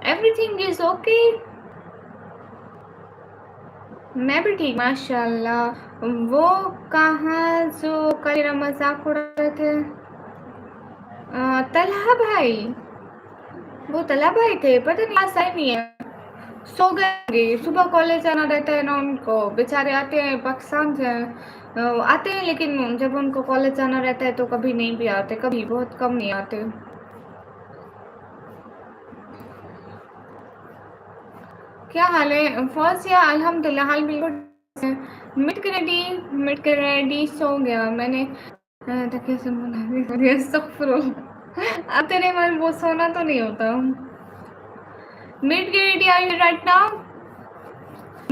Everything is okay? मैं भी ठीक, माशाल्लाह। वो कहाँ जो कल मेरा मजाक उड़ा रहे थे? तलहा भाई, वो तलहा भाई थे, पता नहीं आज आए नहीं है। सो गए, सुबह कॉलेज जाना रहता है ना उनको, बेचारे आते हैं पाकिस्तान से, आते हैं लेकिन जब उनको कॉलेज जाना रहता है तो कभी नहीं भी आते, कभी बहुत कम नहीं आते। क्या हाल है? फर्स्ट या अल्हम्दुलिल्लाह, हाल बिल्कुल। मिड ग्रेडी सो गया मैंने, तकिया से मुंह अस्तगफिरुल्लाह। अब तेरे मन वो सोना तो नहीं होता। Mid grady are you right now?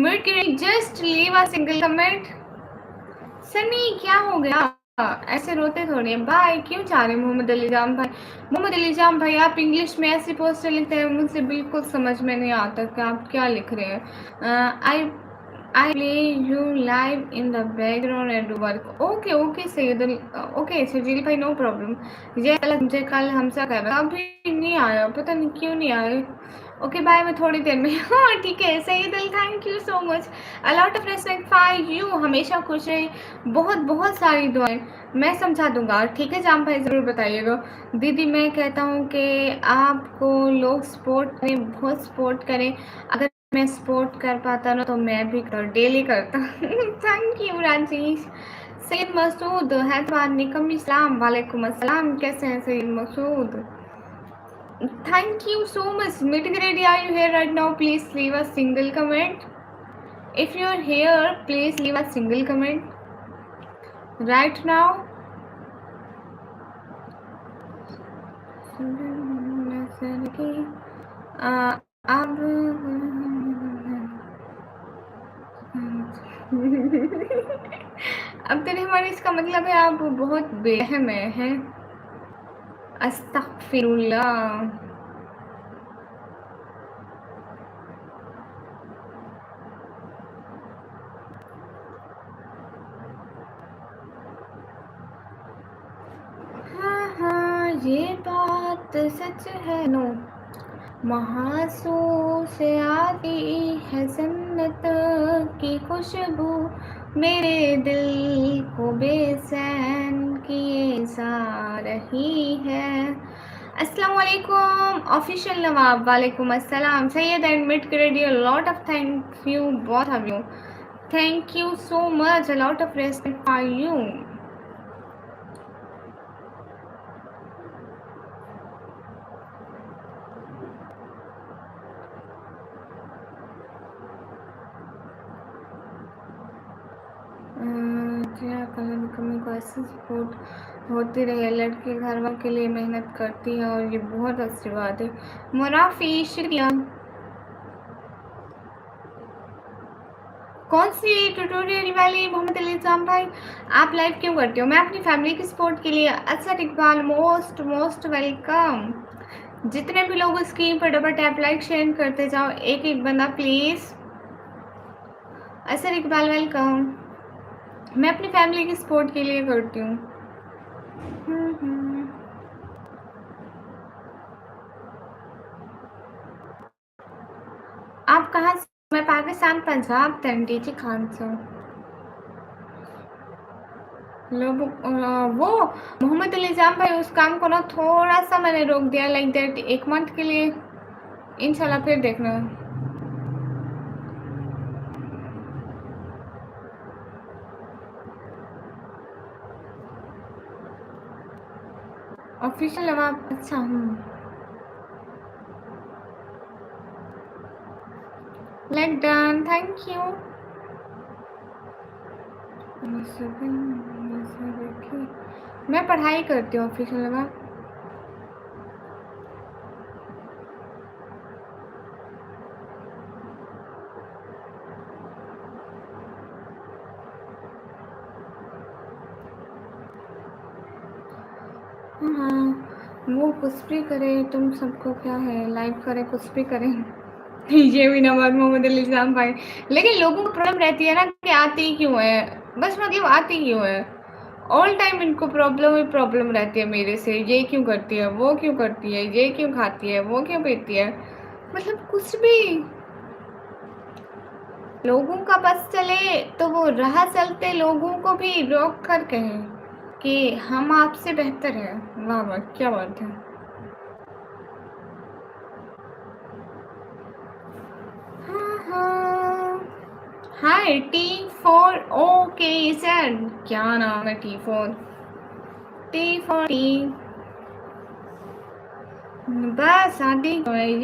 Mid grady just leave a single comment. Sunny क्या हो गया? ऐसे रोते थोड़ी हैं। बाय क्यों चाह रहे मोहम्मद अली जाम भाई? मोहम्मद अली जाम भाई, आप इंग्लिश में ऐसी पोस्टर लिखते हैं, मुझे बिल्कुल समझ में नहीं आता कि आप क्या लिख रहे हैं। I play you live in the background and work. Okay okay Syedul, okay Sajeel भाई, नो प्रॉब्लम। ये मुझे कल हमसा कर रहा, अभी नहीं आया, पता नहीं क्यों नहीं आया। ओके बाय, मैं थोड़ी देर में। हाँ ठीक है Syedul, thank you so much, a lot of respect for you, हमेशा खुश रहे, बहुत बहुत सारी दुआएं। मैं समझा दूंगा, ठीक है जाम भाई, ज़रूर बताइएगा। दीदी मैं कहता हूँ कि आपको लोग सपोर्ट करें, बहुत सपोर्ट करें। अगर मैं सपोर्ट कर पाता ना तो मैं भी डेली करता। Thank you Rajesh. सैयद मसूद हैदराबाद निकम इस्लाम, वालेकुम अस्सलाम, कैसे हैं Syed Masood? Thank you so much. Meeting ready, are you here right now? Please leave a single comment. If you are here, please leave a single comment right now. अब अब तेरे हमारे इसका मतलब है आप बहुत बेरहम हैं। अस्तगफिरुल्लाह। हाँ हाँ ये बात सच है। नो महासू से आती है जन्नत की खुशबू, मेरे दिल को बेचैन किए जा रही है। अस्सलाम वालेकुम ऑफिशियल नवाब, वालेकुम अस्सलाम सैयद एंड मिड क्रेडियो, lot of thank you both of you, thank you so much, a lot of respect for you. कमी को ऐसी सपोर्ट होती रहे, लड़के घर वालों के लिए मेहनत करती है और ये बहुत अच्छी बात है। मुनाफी शुक्रिया। कौन सी ट्यूटोरियल वाली मोहम्मद अली जाम भाई, आप लाइव क्यों करते हो? मैं अपनी फैमिली की सपोर्ट के लिए। असर इकबाल मोस्ट मोस्ट वेलकम। जितने भी लोग स्क्रीन पर डबल टैप लाइक शेयर करते जाओ, एक एक बंदा प्लीज। असर इकबाल वेलकम। मैं अपनी फैमिली की सपोर्ट के लिए करती हूँ। आप कहाँ से? मैं पाकिस्तान पंजाब तंडीजी खान से हूँ। लोग वो मोहम्मद अली जाम भाई, उस काम को ना थोड़ा सा मैंने रोक दिया, लाइक दैट, 1 मंथ के लिए। इंशाल्लाह फिर देखना। ऑफिशियल नवाब, अच्छा लाइक डन, थैंक यू। मैं पढ़ाई करती हूँ ऑफिशियल नवाब। हाँ वो कुछ भी करे, तुम सबको क्या है, लाइव करे कुछ भी करें। ये भी नवाज मोहम्मद अली इस्लाम भाई, लेकिन लोगों को प्रॉब्लम रहती है ना कि आती क्यों है, बस मतलब आती क्यों है, ऑल टाइम इनको प्रॉब्लम ही प्रॉब्लम रहती है मेरे से। ये क्यों करती है, वो क्यों करती है, ये क्यों खाती है, वो क्यों पीती है, मतलब कुछ भी। लोगों का बस चले तो वो राह चलते लोगों को भी रोक कर कहें कि हम आपसे बेहतर हैं। वाह वाह क्या बात है। हाँ, हाय T4 ओके सर, क्या नाम है T4? T4 टी, बस आदि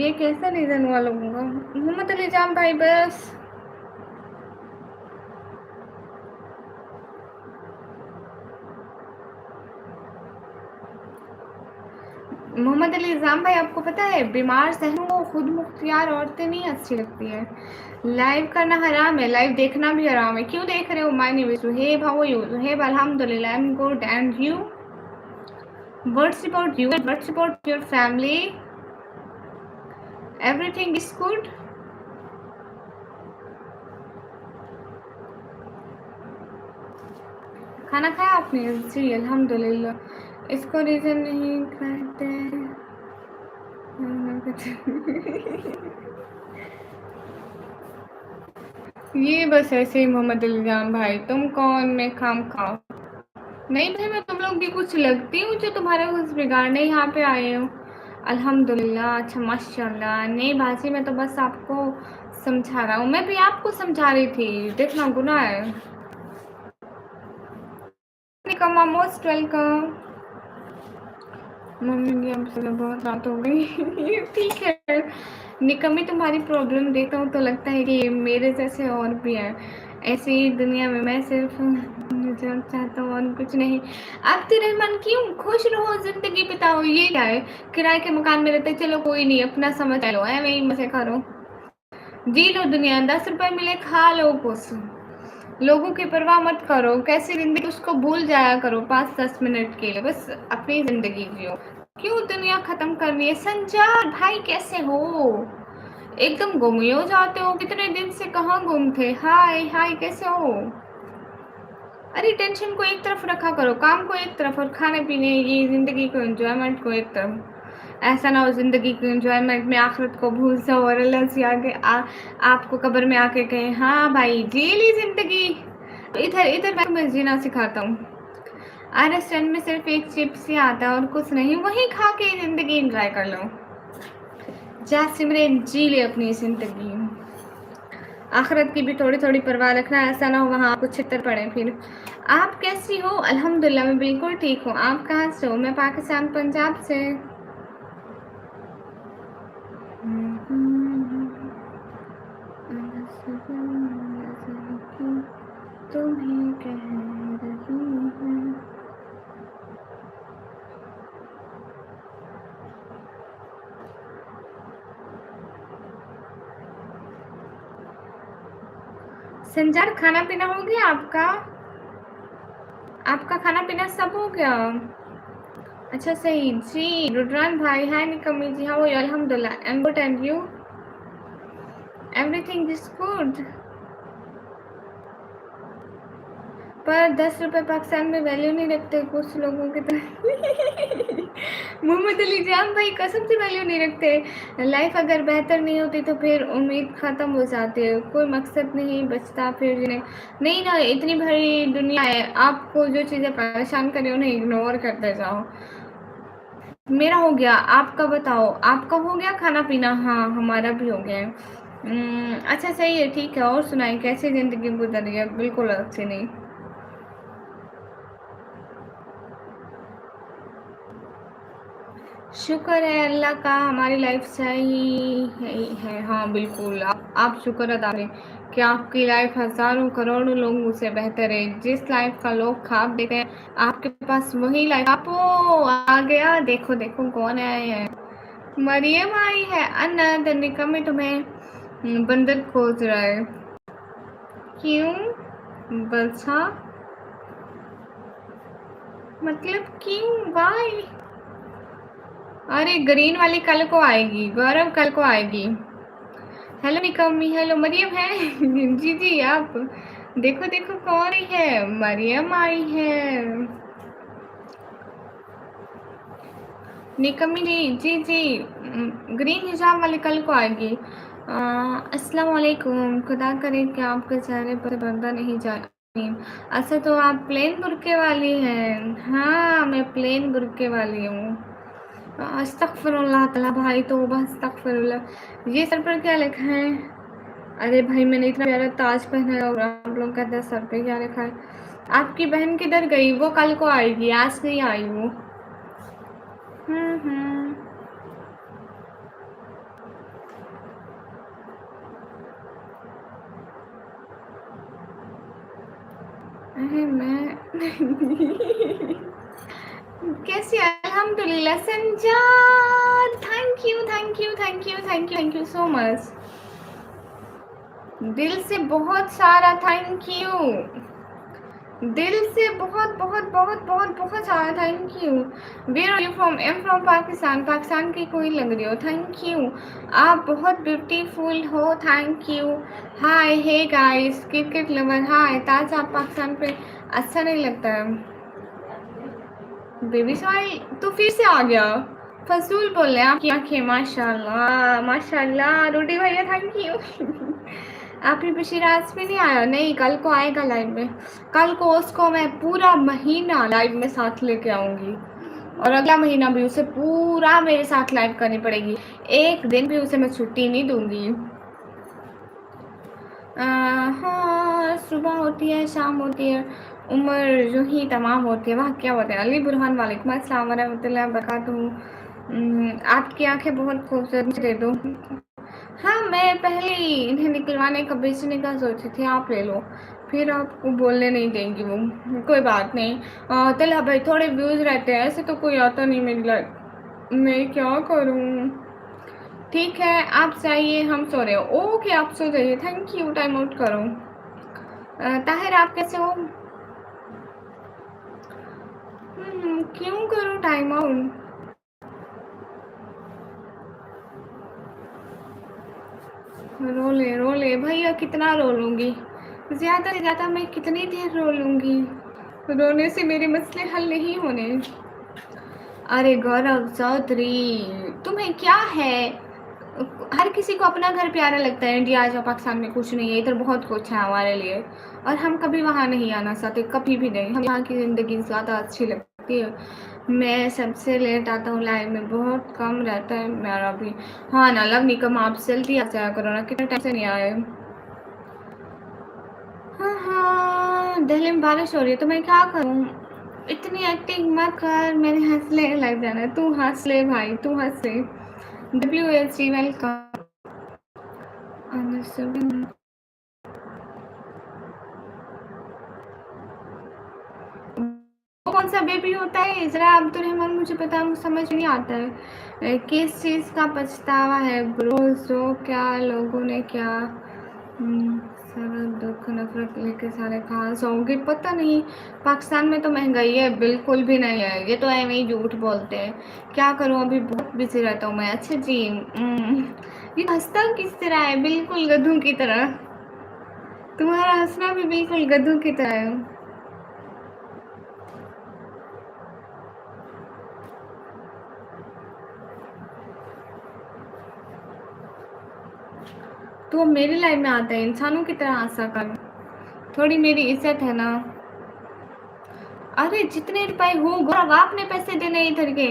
ये कैसा रीजन हुआ लोगों का? मोहम्मद अली जाम भाई बस। मोहम्मद अली निज़ाम भाई, आपको पता है बीमार सहन को खुद मुख्तियार औरतें नहीं अच्छी लगती है। लाइव करना हराम है, लाइव देखना भी हराम है। क्यों देख रहे हो? My name is Suhaib, how are you? Suhaib अल्हम्दुलिल्लाह I am good and you? What's about you? What's about your family? Everything is good? खाना खाया आपने? जी अल्हम्दुलिल्लाह। इसको रीजन नहीं करते ये बस ऐसे ही मोहम्मद अली जान भाई, तुम कौन मैं खाम खाओ। नहीं भाई, मैं तुम लोग की कुछ लगती हूँ जो तुम्हारा कुछ बिगाड़ने यहाँ पे आए हो? अल्हम्दुलिल्लाह, अच्छा माशाल्लाह। नहीं बाजी, मैं तो बस आपको समझा रहा हूँ, मैं भी आपको समझा रही थी, देखना गुनाह है। निकम्मा मोस्ट वेलकम। मम्मी की हमसे तो बहुत बात हो गई। ठीक है निकम्मी, तुम्हारी प्रॉब्लम देखता हूँ तो लगता है कि मेरे जैसे और भी हैं ऐसी दुनिया में। मैं सिर्फ जो चाहता हूँ और कुछ नहीं। अब तेरे मन क्यों? खुश रहो, जिंदगी बिताओ। ये क्या है? किराए के मकान में रहते, चलो कोई नहीं, अपना समझ लो है, वही मजे करो, जी लो दुनिया। 10 रुपए मिले खा लो कुछ, लोगों की परवाह मत करो। कैसी जिंदगी उसको भूल जाया करो 5-10 मिनट के लिए, बस अपनी जिंदगी जियो। क्यों दुनिया खत्म करनी है? संजार भाई कैसे हो? एकदम गुम ही हो जाते हो, कितने दिन से कहाँ गुम थे? हाय हाय कैसे हो? अरे टेंशन को एक तरफ रखा करो, काम को एक तरफ, और खाने पीने ये जिंदगी को एंजॉयमेंट को एक तरफ। ऐसा ना हो जिंदगी की एंजॉयमेंट में आखिरत को भूल जाओ और अल्लाह से आगे आपको कब्र में आके कहे हाँ भाई जी ली जिंदगी। इधर इधर मैं तुम्हें जीना सिखाता हूँ। रेस्टोरेंट में सिर्फ एक चिप्स ही आता है और कुछ नहीं, वही खा के जिंदगी एंजॉय कर लो। जा सिमरन जी ले अपनी जिंदगी, आखिरत की भी थोड़ी थोड़ी परवाह रखना, ऐसा ना हो वहाँ आपको छितर पड़े फिर। आप कैसी हो? अल्हम्दुलिल्लाह मैं बिल्कुल ठीक हूँ। आप कहाँ से हो? मैं पाकिस्तान पंजाब से। तुम्हें कह रही हूँ। संजार खाना पीना हो गया आपका? आपका खाना पीना सब हो गया? अच्छा सही जी। रुद्रान भाई हाय निकम्मी जी, हाउ आर यू? अल्हम्दुलिल्लाह I am good and you? Everything is good. पर 10 रुपए पाकिस्तान में वैल्यू नहीं रखते कुछ लोगों की तरह। मोहम्मद अली जाम भाई कसम से वैल्यू नहीं रखते। लाइफ अगर बेहतर नहीं होती तो फिर उम्मीद ख़त्म हो जाती है, कोई मकसद नहीं बचता फिर जिन्हें। नहीं ना, इतनी भरी दुनिया है, आपको जो चीज़ें परेशान करें उन्हें इग्नोर करते जाओ। मेरा हो गया, आपका बताओ, आपका हो गया खाना पीना? हाँ हमारा भी हो गया है। अच्छा सही है, ठीक है। और सुनाई कैसी ज़िंदगी गुजर रही है? बिल्कुल अच्छी नहीं। शुक्र है अल्लाह का, हमारी लाइफ सही है। हाँ बिल्कुल, आप शुक्र अदा करें कि आपकी लाइफ हज़ारों करोड़ों लोगों से बेहतर है। जिस लाइफ का लोग ख्वाब देखते हैं आपके पास वही लाइफ। आपो आ गया, देखो देखो कौन आए हैं। मरियम आई है। अनद निकम्मे तुम्हें बंदर खोज रहा है। क्यों? बलछा मतलब क्यों? वाई? अरे ग्रीन वाली कल को आएगी, गौरव कल को आएगी। हेलो निकम्मी, हेलो मरियम है। जी जी आप देखो देखो कौन आई है, मरियम आई है। निकम्मी जी जी जी, ग्रीन हिजाब वाली कल को आएगी। अस्सलाम वालेकुम, खुदा करे कि आपके चेहरे पर पर्दा नहीं जाए। अच्छा तो आप प्लेन बुरके वाली हैं? हाँ मैं प्लेन बुरके वाली हूँ। अस्तगफिरुल्लाह तआला भाई, तो बस अस्तगफिरुल्लाह। ये सर पर क्या लिखा है? अरे भाई मैंने इतना प्यारा ताज पहना है और आप लोग कहते हैं सर पे क्या रखा है। आपकी बहन किधर गई? वो कल को आएगी, आज नहीं आई वो। हम्म। अरे मैं कैसी? अल्हम्दुलिल्लाह Sanjad, thank you thank you thank you thank you thank you so much. दिल से बहुत सारा थैंक यू, दिल से बहुत बहुत बहुत बहुत बहुत सारा thank you. Where are you from? Am from Pakistan, Pakistan की कोई लग रही हो, थैंक यू। आप बहुत ब्यूटीफुल हो, thank you. Hi hey guys, cricket lover, hi Taj. आप पाकिस्तान पे अच्छा नहीं लगता है। बेबी स्माइल तो फिर से आ गया। फसूल बोल रहे हैं आपकी आंखें, माशाल्लाह माशाल्लाह। रोटी भैया थैंक यू। आपकी बशीर आज भी नहीं आया? नहीं, कल को आएगा लाइव में। कल को उसको मैं पूरा महीना लाइव में साथ लेके आऊंगी, और अगला महीना भी उसे पूरा मेरे साथ लाइव करनी पड़ेगी। एक दिन भी उसे मैं छुट्टी नहीं दूंगी। हाँ, सुबह होती है, शाम होती है, उम्र जो ही तमाम होती है। वह क्या होता है? अली बुरहान, वालेकुम अस्सलाम वरहमतुल्लाहि वबरकातुहू। आपकी आंखें बहुत खूबसूरत, मुझे दे दो। हाँ, मैं पहले ही इन्हें निकलवाने का, बेचने का सोची थी, आप ले लो। फिर आपको बोलने नहीं देंगी वो। कोई बात नहीं। तला भाई थोड़े व्यूज़ रहते हैं, ऐसे तो कोई आता नहीं मेरी लाइफ। मैं क्या करूँ? ठीक है, आप जाइए, हम सो रहे हो। ओके, आप सो जाइए, थैंक यू। टाइम आउट करो। ताहिर आप कैसे हो? क्यों करूँ टाइम आउट? रो ले भैया, कितना रो लूँगी? ज़्यादा से ज़्यादा मैं कितनी देर रो लूँगी? रोने से मेरे मसले हल नहीं होने। अरे गौरव चौधरी, तुम्हें क्या है? हर किसी को अपना घर प्यारा लगता है। इंडिया या पाकिस्तान में कुछ नहीं है, इधर बहुत कुछ है हमारे लिए, और हम कभी वहाँ नहीं आना चाहते, कभी भी नहीं। हम यहाँ की ज़िंदगी ज़्यादा अच्छी लगती है। मैं सबसे लेट आता हूँ लाइव में, बहुत कम रहता है मेरा भी। हाँ ना लव निकम, आप जल्दी आ जाया करो ना, कितने टाइम से नहीं आए। हाँ हाँ, दिल्ली में बारिश हो रही है तो मैं क्या करूँ? इतनी एक्टिंग मत कर, मेरे हंसले लग जाना। तू हंस ले भाई, तू हंस ले। WSG welcome. वो कौन सा बेबी होता है जरा अब्दुल रहमान, मुझे पता, मुझे समझ नहीं आता है। किस चीज़ का पछतावा है ब्रो? जो क्या लोगों ने क्या सारा दुख नफरत लेके सारे कहाँ सोओगे? पता नहीं। पाकिस्तान में तो महंगाई है बिल्कुल भी नहीं है, ये तो ऐਵੇਂ ही झूठ बोलते हैं। क्या करूँ, अभी बहुत बिजी रहता हूँ मैं। अच्छा जी। ये हंसता किस तरह है? बिल्कुल गधों की तरह। तुम्हारा हंसना भी बिल्कुल गधों की तरह है। तो वो मेरी लाइफ में आता है, इंसानों की तरह हंसा कर। थोड़ी मेरी इज्जत है ना। अरे जितने रुपए हो गौरव, आपने पैसे देने इधर के।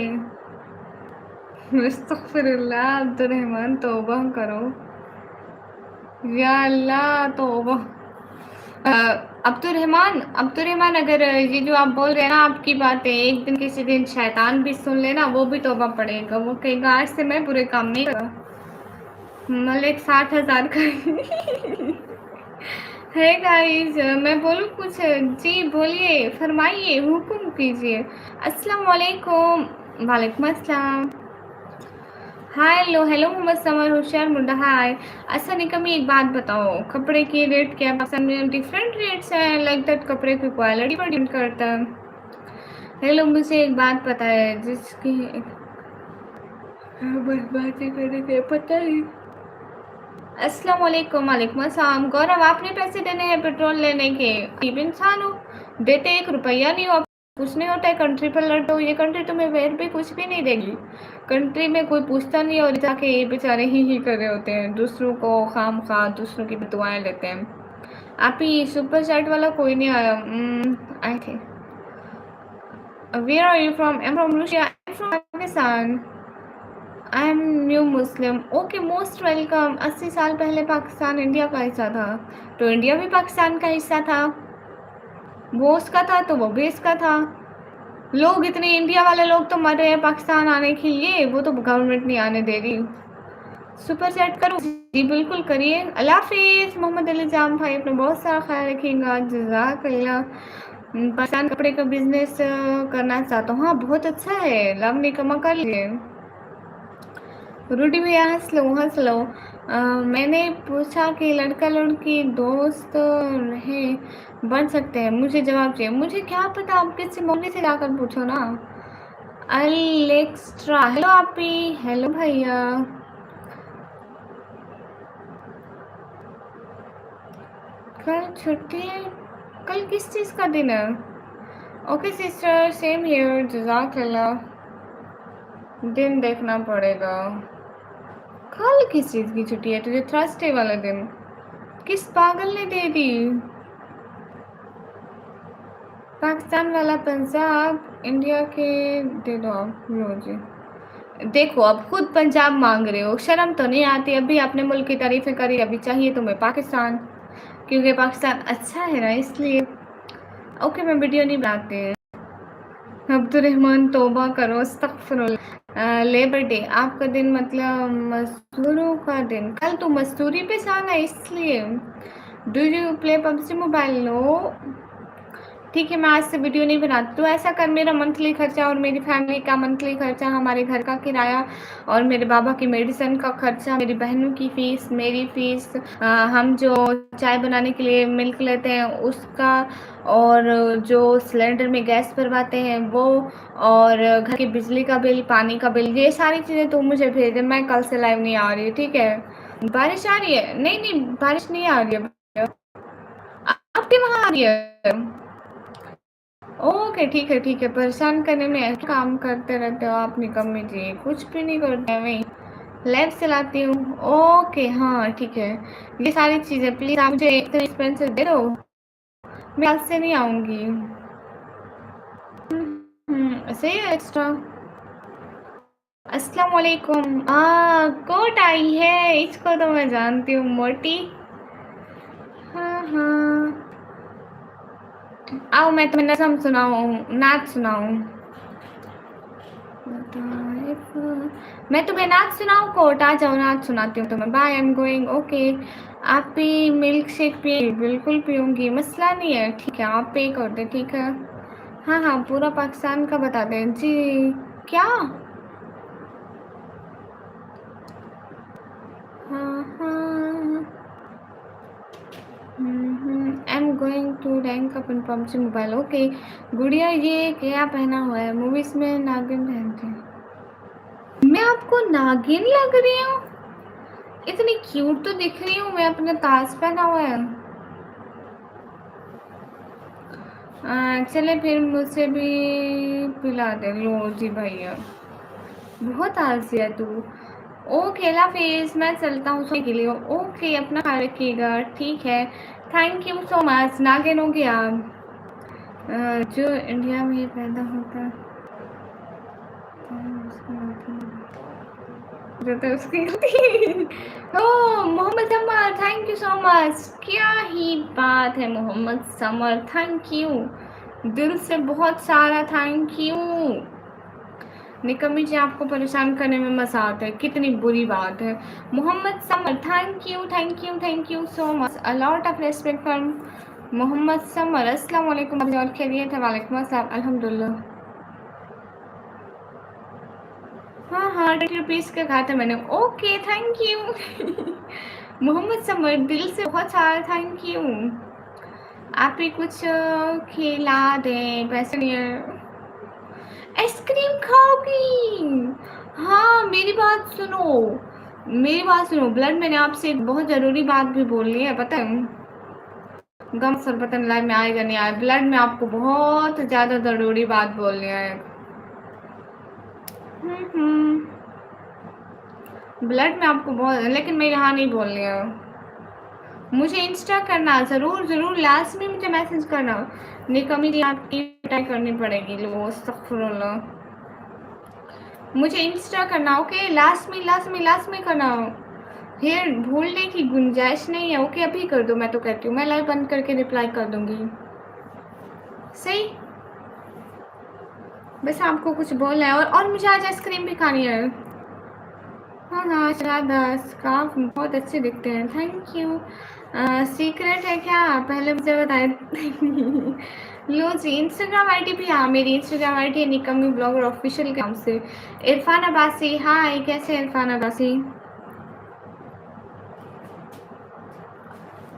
अस्तगफिरुल्लाह, अब्दुल रहमान तौबा करो। या अल्लाह तौबा। अब्दुल रहमान, अगर ये जो आप बोल रहे हैं ना, आपकी बातें एक दिन किसी दिन शैतान भी सुन लेना, वो भी तौबा पड़ेगा। वो कहेगा आज से मैं बुरे काम नहीं करा। मलिक 60,000 का। है गाइस, मैं बोलूँ कुछ? जी बोलिए, फरमाइए, हुक्म कीजिए। अस्सलाम वालेकुम। वालेकुम अस्सलाम। हाय, हेलो हेलो मोहम्मद समर, होशियार मुंडा, हाय। अच्छा निकम, एक बात बताओ, कपड़े की रेट क्या पाकिस्तान में डिफरेंट रेट्स हैं? लाइक दैट कपड़े की क्वालिटी पर डिपेंड करता है। हेलो, मुझे एक बात पता है जिसकी बस बातें करने के पता नहीं। अस्सलाम वालेकुम। वालेकुम अस्सलाम। गौरव, आपने पैसे देने हैं पेट्रोल लेने के? अजीब इंसान हो, देते 1 रुपया नहीं हो, कुछ नहीं होता है। कंट्री पर लड़ते हो, ये कंट्री तुम्हें वेर भी कुछ भी नहीं देगी। कंट्री में कोई पूछता नहीं, और जाके ये बेचारे ही कर रहे होते हैं, दूसरों को खाम खा दूसरों की दुआएं लेते हैं। आप ही सुपर चैट वाला कोई नहीं आया। आए थे। Where are you from? I am from Russia, I am from Pakistan. I am new Muslim. Okay, most welcome. 80 साल पहले पाकिस्तान इंडिया का हिस्सा था, तो इंडिया भी पाकिस्तान का हिस्सा था। वो उसका था तो वो भी इसका था। लोग इतने इंडिया वाले लोग तो मर रहे हैं पाकिस्तान आने के लिए, वो तो गवर्नमेंट नहीं आने दे रही। सुपर चैट करो जी, बिल्कुल करिए। अल्लाह हाफिज़। मोहम्मद अली जाम भाई, अपने बहुत सारा ख्याल रखिएगा। जज़ाकल्लाह। पाकिस्तान कपड़े का बिजनेस करना चाहता हूँ। हाँ, बहुत अच्छा है, लाभ निकम्मा कर लिए। रूडी भैया हंस लो हंस लो। मैंने पूछा कि लड़का लड़की दोस्त रहे बन सकते हैं, मुझे जवाब चाहिए। मुझे क्या पता, आप किसी मम्मी से जाकर पूछो ना। अलेक्स्ट्रा, हेलो आपी, हेलो भैया। कल छुट्टी है? कल किस चीज़ का दिन है? ओके सिस्टर, सेम हियर, जज़ाकल्लाह। दिन देखना पड़ेगा। कल किस चीज़ की छुट्टी है तुझे? थर्सडे वाला दिन? किस पागल ने दे दी? पाकिस्तान वाला पंजाब इंडिया के दे दो आप। लो जी, देखो अब खुद पंजाब मांग रहे हो, शर्म तो नहीं आती? अभी अपने मुल्क की तारीफें करी, अभी चाहिए तुम्हें पाकिस्तान, क्योंकि पाकिस्तान अच्छा है ना, इसलिए। ओके, मैं वीडियो नहीं बनाती। अब्दुलरहमान, तौबा करो, अस्तगफिरुल्लाह। लेबर डे आपका दिन मतलब मजदूरों का दिन। कल तो मजदूरी पे जाना, इसलिए। Do you play PUBG mobile? No. ठीक है, मैं आज से वीडियो नहीं बनाती। तो ऐसा कर, मेरा मंथली खर्चा और मेरी फैमिली का मंथली खर्चा, हमारे घर का किराया और मेरे बाबा की मेडिसिन का खर्चा, मेरी बहनों की फ़ीस, मेरी फ़ीस, हम जो चाय बनाने के लिए मिल्क लेते हैं उसका, और जो सिलेंडर में गैस भरवाते हैं वो, और घर की बिजली का बिल, पानी का बिल, ये सारी चीज़ें तो मुझे भेज दे। मैं कल से लाइव नहीं आ रही, ठीक है? बारिश आ रही है? नहीं नहीं, बारिश नहीं आ रही है। आपके वहाँ आ रही है? ओके, ठीक है ठीक है। परेशान करने में काम करते रहते हो आप निकम्मे जी, कुछ भी नहीं करते हैं। वही लैब चलाती हूँ। ओके, हाँ ठीक है। ये सारी चीज़ें प्लीज़ आप मुझे इतने एक्सपेंसिव दे दो, मैं आज से नहीं आऊँगी। सही है एक्स्ट्रा। अस्सलाम वालेकुम। कोट आई है, इसको तो मैं जानती हूँ, मोटी। हाँ हाँ, आओ मैं तुम्हें नज़म सुनाऊँ, नाच सुनाऊँ। मैं तुम्हें नाच सुनाऊँ? कोट आ जाओ, नाच सुनाती हूँ तुम्हें। Bye, I am going. Okay, आप भी मिल्क शेक पिए? बिल्कुल पीऊँगी, मसला नहीं है। ठीक है, आप पे कर दे, ठीक है। हाँ हाँ, पूरा पाकिस्तान का बता दें जी। क्या? हाँ हाँ, I am going to rank up in PUBG mobile. Okay गुड़िया, ये क्या पहना हुआ है? मूवीज में नागिन पहनते हैं। मैं आपको नागिन लग रही हूँ? इतनी क्यूट तो दिख रही हूँ मैं, अपने ताज पहना हुआ है। चले फिर, मुझसे भी पिला दे। लो जी भैया, बहुत आलसी है तू। ओके लाफिज, मैं चलता हूँ सोने के लिए। ओके, अपना ख्याल रखिएगा, ठीक है। Thank you so much. नागिन हो गया जो इंडिया में पैदा होता है जो तो उसकी गलती। Oh Mohammad Samar, thank you so much. क्या ही बात है मोहम्मद समर, थैंक यू दिल से, बहुत सारा थैंक यू। निकम्मी जी, आपको परेशान करने में मजा आता है, कितनी बुरी बात है। Mohammad Samar, thank you thank you thank you so much. A lot of respect from Mohammad Samar. अस्सलाम वालेकुम। और खैरियत है? वालेकुम अस्सलाम, अल्हम्दुलिल्लाह। हाँ हाँ, 20 रुपीज़ का कहा था मैंने। Okay thank you. Mohammed Samar, दिल से बहुत सारा थैंक यू। आप ही कुछ खिला दें, पैसे नहीं है। आइसक्रीम खाओगी? हाँ, मेरी बात सुनो, मेरी बात सुनो। ब्लड, मैंने आपसे एक बहुत ज़रूरी बात भी बोलनी है, पता है? गम सर, पता नहीं लाइव में आएगा नहीं आए। ब्लड में आपको बहुत ज़्यादा ज़रूरी बात बोलनी है। ब्लड में आपको बहुत, लेकिन मैं यहाँ नहीं बोलनी है। मुझे इंस्टा करना, ज़रूर ज़रूर, लास्ट में मुझे मैसेज करना। निकम्मी जी, आपकी ट्राई करनी पड़ेगी। लो अस्तगफिरुल्लाह। मुझे इंस्टा करना, ओके? लास्ट में करना। फिर भूलने की गुंजाइश नहीं है, ओके? अभी कर दो, मैं तो कहती हूँ, मैं लाइव बंद करके रिप्लाई कर दूंगी। सही, बस आपको कुछ बोलना है। और मुझे आज आइसक्रीम भी खानी है। हाँ हाँ, शायद स्कार्फ बहुत अच्छे दिखते हैं, थैंक यू। सीक्रेट है क्या? पहले मुझे बताए। लो जी, इंस्टाग्राम आईडी भी, हाँ मेरी इंस्टाग्राम आईडी है निकम्मी ब्लॉगर ऑफिशियल के नाम से। इरफान अब्बासी, हाय, कैसे हैं Irfan Abbasi?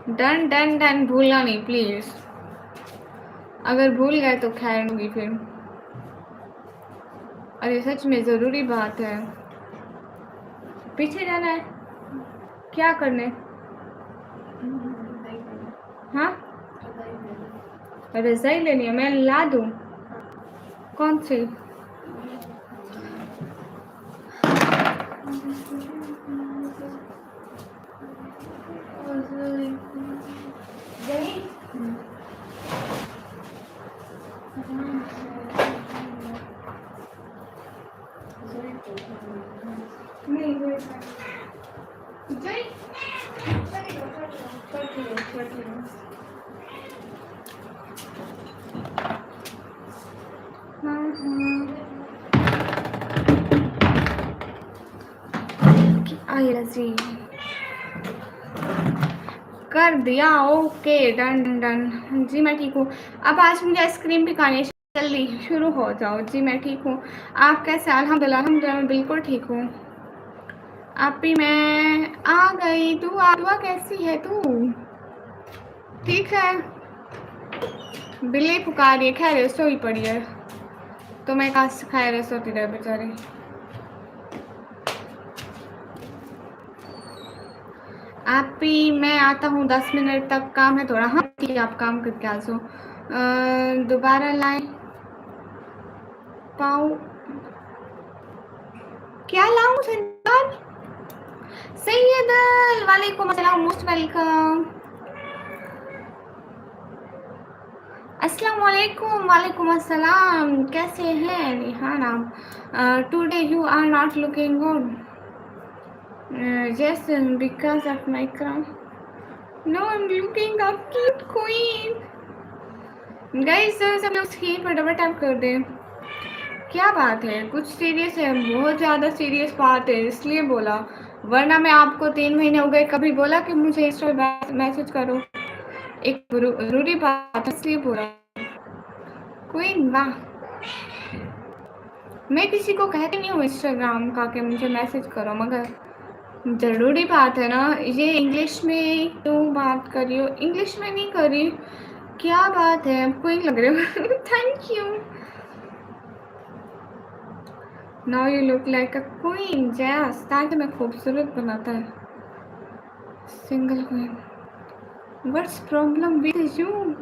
Done done done, भूलना नहीं प्लीज। अगर भूल गए तो खैर होगी फिर। अरे सच में ज़रूरी बात है। पीछे जाना है, क्या करने? हाँ, रजाई लेनी है, मैं ला दूँ? कौन सी? आइए जी, कर दिया, ओके डन डन जी, मैं ठीक हूँ। अब आज मुझे आइसक्रीम भी खानी है, जल्दी शुरू हो जाओ जी। मैं ठीक हूँ, आप कैसे? अल्हम्दुलिल्लाह अल्हम्दुलिल्लाह, मैं बिल्कुल ठीक हूँ। आप भी, मैं आ गई। दुआ कैसी है तू? ठीक है, बिल्ली पुकार रही है, खैर सोई पड़ी है तो मैं कहाँ से खाए रहे, सोती रहे बेचारी। आप भी, मैं आता हूँ 10 मिनट तक, काम है थोड़ा। हाँ ठीक है, आप काम करके आ जाओ। दोबारा लाए पाओ, क्या लाऊं संतान? सैयदल, वालेकुम अस्सलाम, मोस्ट वेलकम। अस्सलाम वालेकुम, वालेकुम अस्सलाम, कैसे हैं Rihana? Today you are not looking good. Yes, because of my crown. No, I'm looking up cute queen. Guys, सब लोग स्क्रीन पर डबल टैप कर दें। क्या बात है? कुछ सीरियस है? बहुत ज़्यादा सीरियस बात है इसलिए बोला, वरना मैं आपको 3 महीने हो गए कभी बोला कि मुझे इंस्टा पे मैसेज करो, एक ज़रूरी बात है इसलिए बोला। क्वीन, वाह। मैं किसी को कहती नहीं हूँ इंस्टाग्राम का कि मुझे मैसेज करो, मगर ज़रूरी बात है ना। ये इंग्लिश में क्यों बात कर रही हो? इंग्लिश में नहीं कर रही, क्या बात है? क्वीन लग रहे हो। Thank you. Now you look like a queen. जैस, ताकि मैं खूबसूरत बनाता है। Single queen, what's problem with you?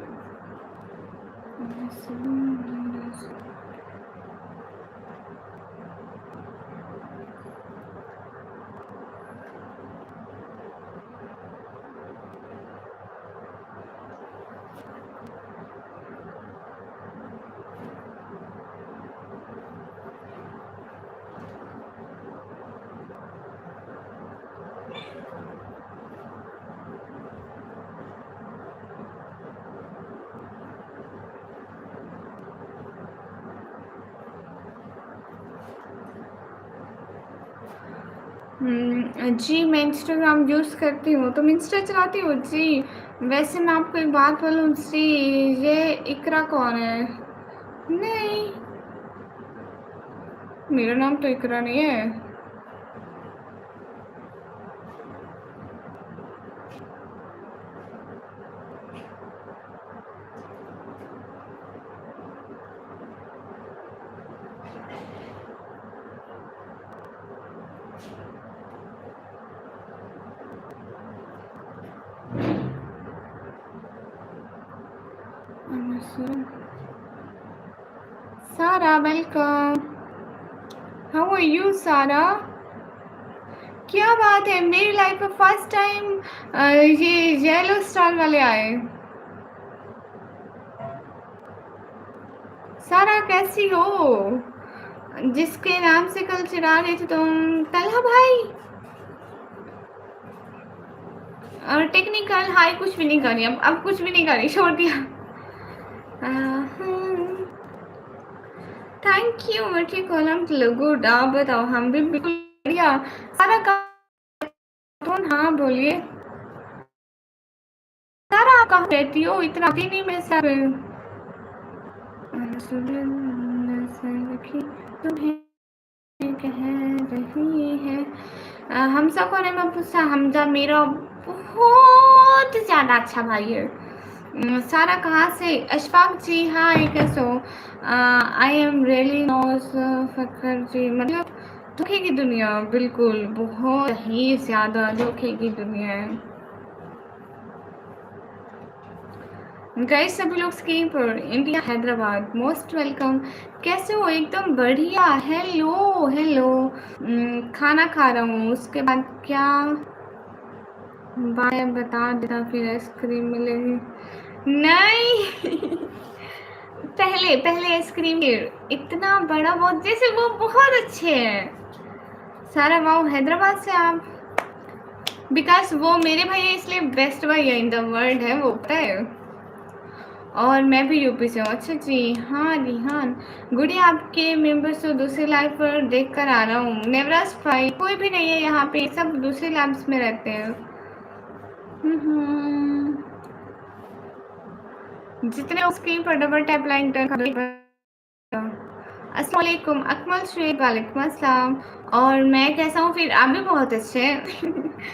जी, मैं इंस्टाग्राम यूज़ करती हूँ। तुम इंस्टा चलाती हो? जी, वैसे मैं आपको एक बात बोलूँ जी, ये इकरा कौन है? नहीं, मेरा नाम तो इकरा नहीं है। सारा, वेलकम। हाउ आर यू सारा? क्या बात है, मेरी लाइफ में फर्स्ट टाइम ये येलो स्टार वाले आए। सारा कैसी हो? जिसके नाम से कल चिढ़ा रहे थे तुम, तलहा भाई। और टेक्निकल हाई कुछ भी नहीं करी, अब कुछ भी नहीं करी, छोड़ दिया। थैंक यू मठी कॉलम गुड। आप बताओ, हम भी बिल्कुल बढ़िया। सारा कौन? हाँ बोलिए। सारा आप कहाँ रहती हो? इतना भी नहीं मैं सब तुम्हें कह रही है। हमजा को मैं पूछा, हमजा मेरा बहुत ज़्यादा अच्छा भाई है। सारा कहाँ से? अशफाक जी हाय, कैसे हो? आई एम रियली नॉस फकर जी, मतलब धोखे की दुनिया, बिल्कुल बहुत ही ज़्यादा धोखे की दुनिया है। गए सभी लोग स्कीम पर इंडिया हैदराबाद, मोस्ट वेलकम। कैसे हो? एकदम बढ़िया। Hello hello. खाना खा रहा हूँ, उसके बाद क्या बाय बता देता, फिर आइसक्रीम मिलेगी। नहीं पहले पहले आइसक्रीम, इतना बड़ा बहुत, जैसे वो बहुत अच्छे हैं। सारा वाओ, हैदराबाद से आप? बिकॉज वो मेरे भाई है, इसलिए बेस्ट भाई इन द वर्ल्ड है वो, पता है। और मैं भी यूपी से हूँ। अच्छा जी, हाँ रिहान गुड़िया, आपके मेंबर्स तो दूसरे लाइव पर देख कर आ रहा हूँ। नेवराज भाई कोई भी नहीं है यहाँ पे, सब दूसरे लैब्स में रहते हैं। जितने स्क्रीन पर डबल टैप लाइन अस्सलामुअलैकुम अकमल शुएब, वालेकुम अस्सलाम। और मैं कैसा हूँ? फिर आप भी बहुत अच्छे हैं।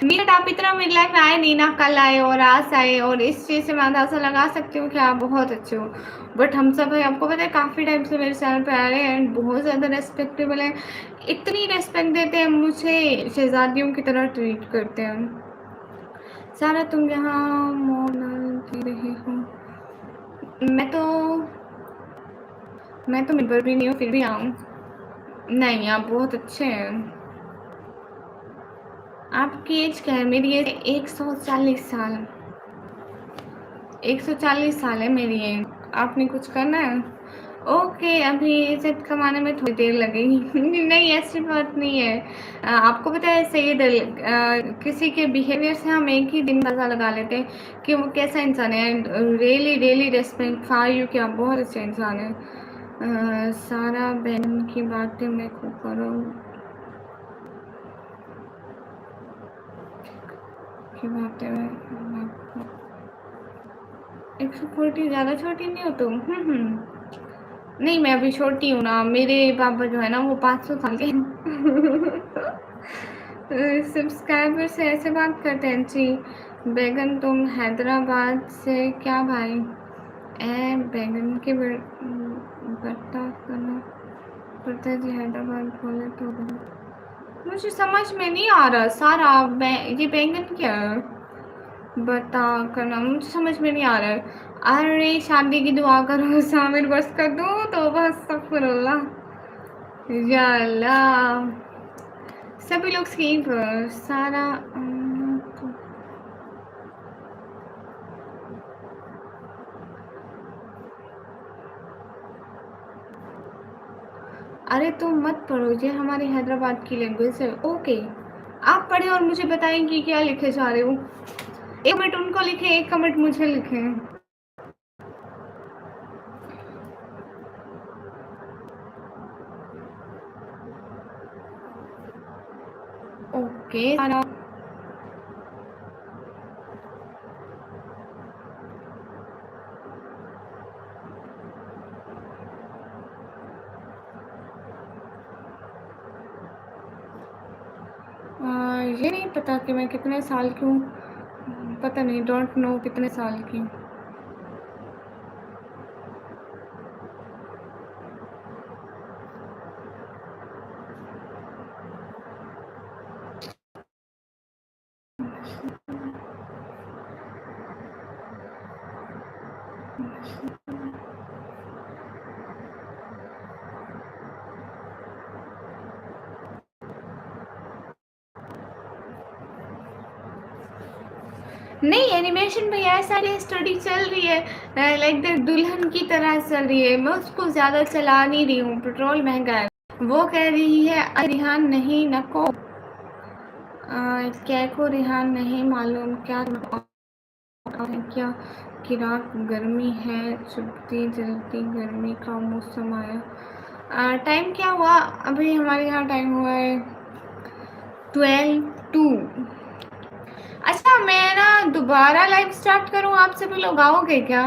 मीट आप इतना मेरी लाइफ में आए नहीं ना, कल आए और आज आए, और इस चीज़ से मैं अंदाज़ा लगा सकती हूँ कि आप बहुत अच्छे हो। बट हम सब भाई, आपको पता है काफ़ी टाइम से मेरे चैनल पे आ रहे हैं एंड बहुत ज़्यादा रेस्पेक्टेबल है। इतनी रेस्पेक्ट देते हैं मुझे, शहजादियों की तरह ट्रीट करते हैं। सारा तुम यहाँ मॉडल दे रहे हो? मैं तो मेंबर भी नहीं हूँ, फिर भी आऊँ। नहीं, आप बहुत अच्छे हैं। आपकी एज क्या है? मेरी एज 140 साल। 140 साल है मेरी एज। आपने कुछ करना है? ओके, अभी इज्जत कमाने में थोड़ी देर लगेगी। नहीं, ऐसी बात नहीं है। आपको पता है सैयद किसी के बिहेवियर से हम एक ही दिन अंदाज़ा लगा लेते हैं कि वो कैसा इंसान है। Really really respect for you कि आप बहुत अच्छे इंसान हैं। सारा बहन की बातें मैं को करो की बातें 140 ज़्यादा छोटी नहीं हो तुम? नहीं, मैं अभी छोटी हूँ ना, मेरे पापा जो है ना वो 500 साल के। सब्सक्राइबर से ऐसे बात करते हैं जी। बैगन तुम हैदराबाद से क्या भाई? बैगन के बट्टा करना पड़ता है जी, हैदराबाद बोले तो मुझे समझ में नहीं आ रहा। सारा ये बैंगन क्या है? बता करना मुझे समझ में नहीं आ रहा है। अरे शादी की दुआ करो, शामिल बस कर दो तो बस, अस्तगफिरुल्लाह या अल्लाह। सभी लोग स्क्रीन पर सारा अरे तुम मत पढ़ो, ये हमारी हैदराबाद की लैंग्वेज है। ओके, आप पढ़े और मुझे बताएं कि क्या लिखे जा रहे हो। एक कमेंट उनको लिखे, एक कमेंट मुझे लिखे। ओके सारा, ये नहीं पता कि मैं कितने साल की हूँ, पता नहीं, डोंट नो कितने साल की। नहीं, एनिमेशन भैया ऐसा स्टडी चल रही है, लाइक द दुल्हन की तरह चल रही है। मैं उसको ज़्यादा चला नहीं रही हूँ, पेट्रोल महंगा है। वो कह रही है रिहान नहीं नको। क्या को रिहान नहीं मालूम क्या क्या कि रात गर्मी है, चुभती जलती गर्मी का मौसम आया। टाइम क्या हुआ अभी? हमारे यहाँ टाइम हुआ है 12:02। अच्छा, मैं ना दोबारा लाइव स्टार्ट करूँ? आप सभी लोग आओगे क्या?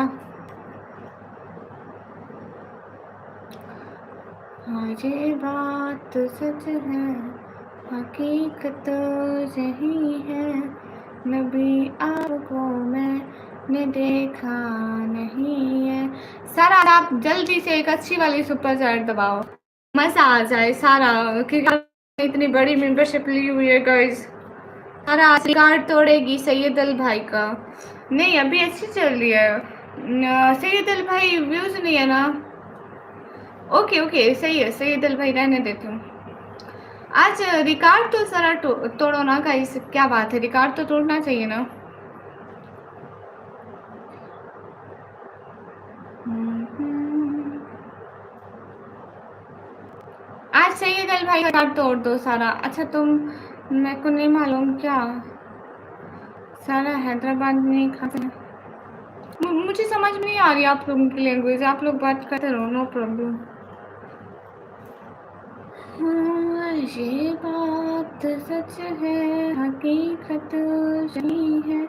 हाँ, ये बात सच है, हकीकत यही है, नबी आपको मैंने देखा नहीं है। सारा आप जल्दी से एक अच्छी वाली सुपर चैट दबाओ, मजा आ जाए सारा, क्योंकि इतनी बड़ी मेंबरशिप ली हुई है गाइस। सारा रिकॉर्ड तोड़ेगी सैयद अल भाई का। नहीं, अभी अच्छी चल रही है। सैयद अल भाई व्यूज नहीं है ना? ओके ओके, सही है, सैयद अल भाई रहने देती हूँ। आज रिकॉर्ड तो सारा तोड़ो ना गाइस, क्या बात है, रिकॉर्ड तो तोड़ना चाहिए ना। आज सैयद अल भाई रिकॉर्ड तोड़ दो सारा। अच्छा, तुम, मेरे को नहीं मालूम क्या सारा हैदराबाद में खाता है। मुझे समझ में नहीं आ रही आप लोगों की लैंग्वेज, आप लोग बात करते रहो, नो प्रॉब्लम। हाँ, ये बात सच है, हकीकत यही है,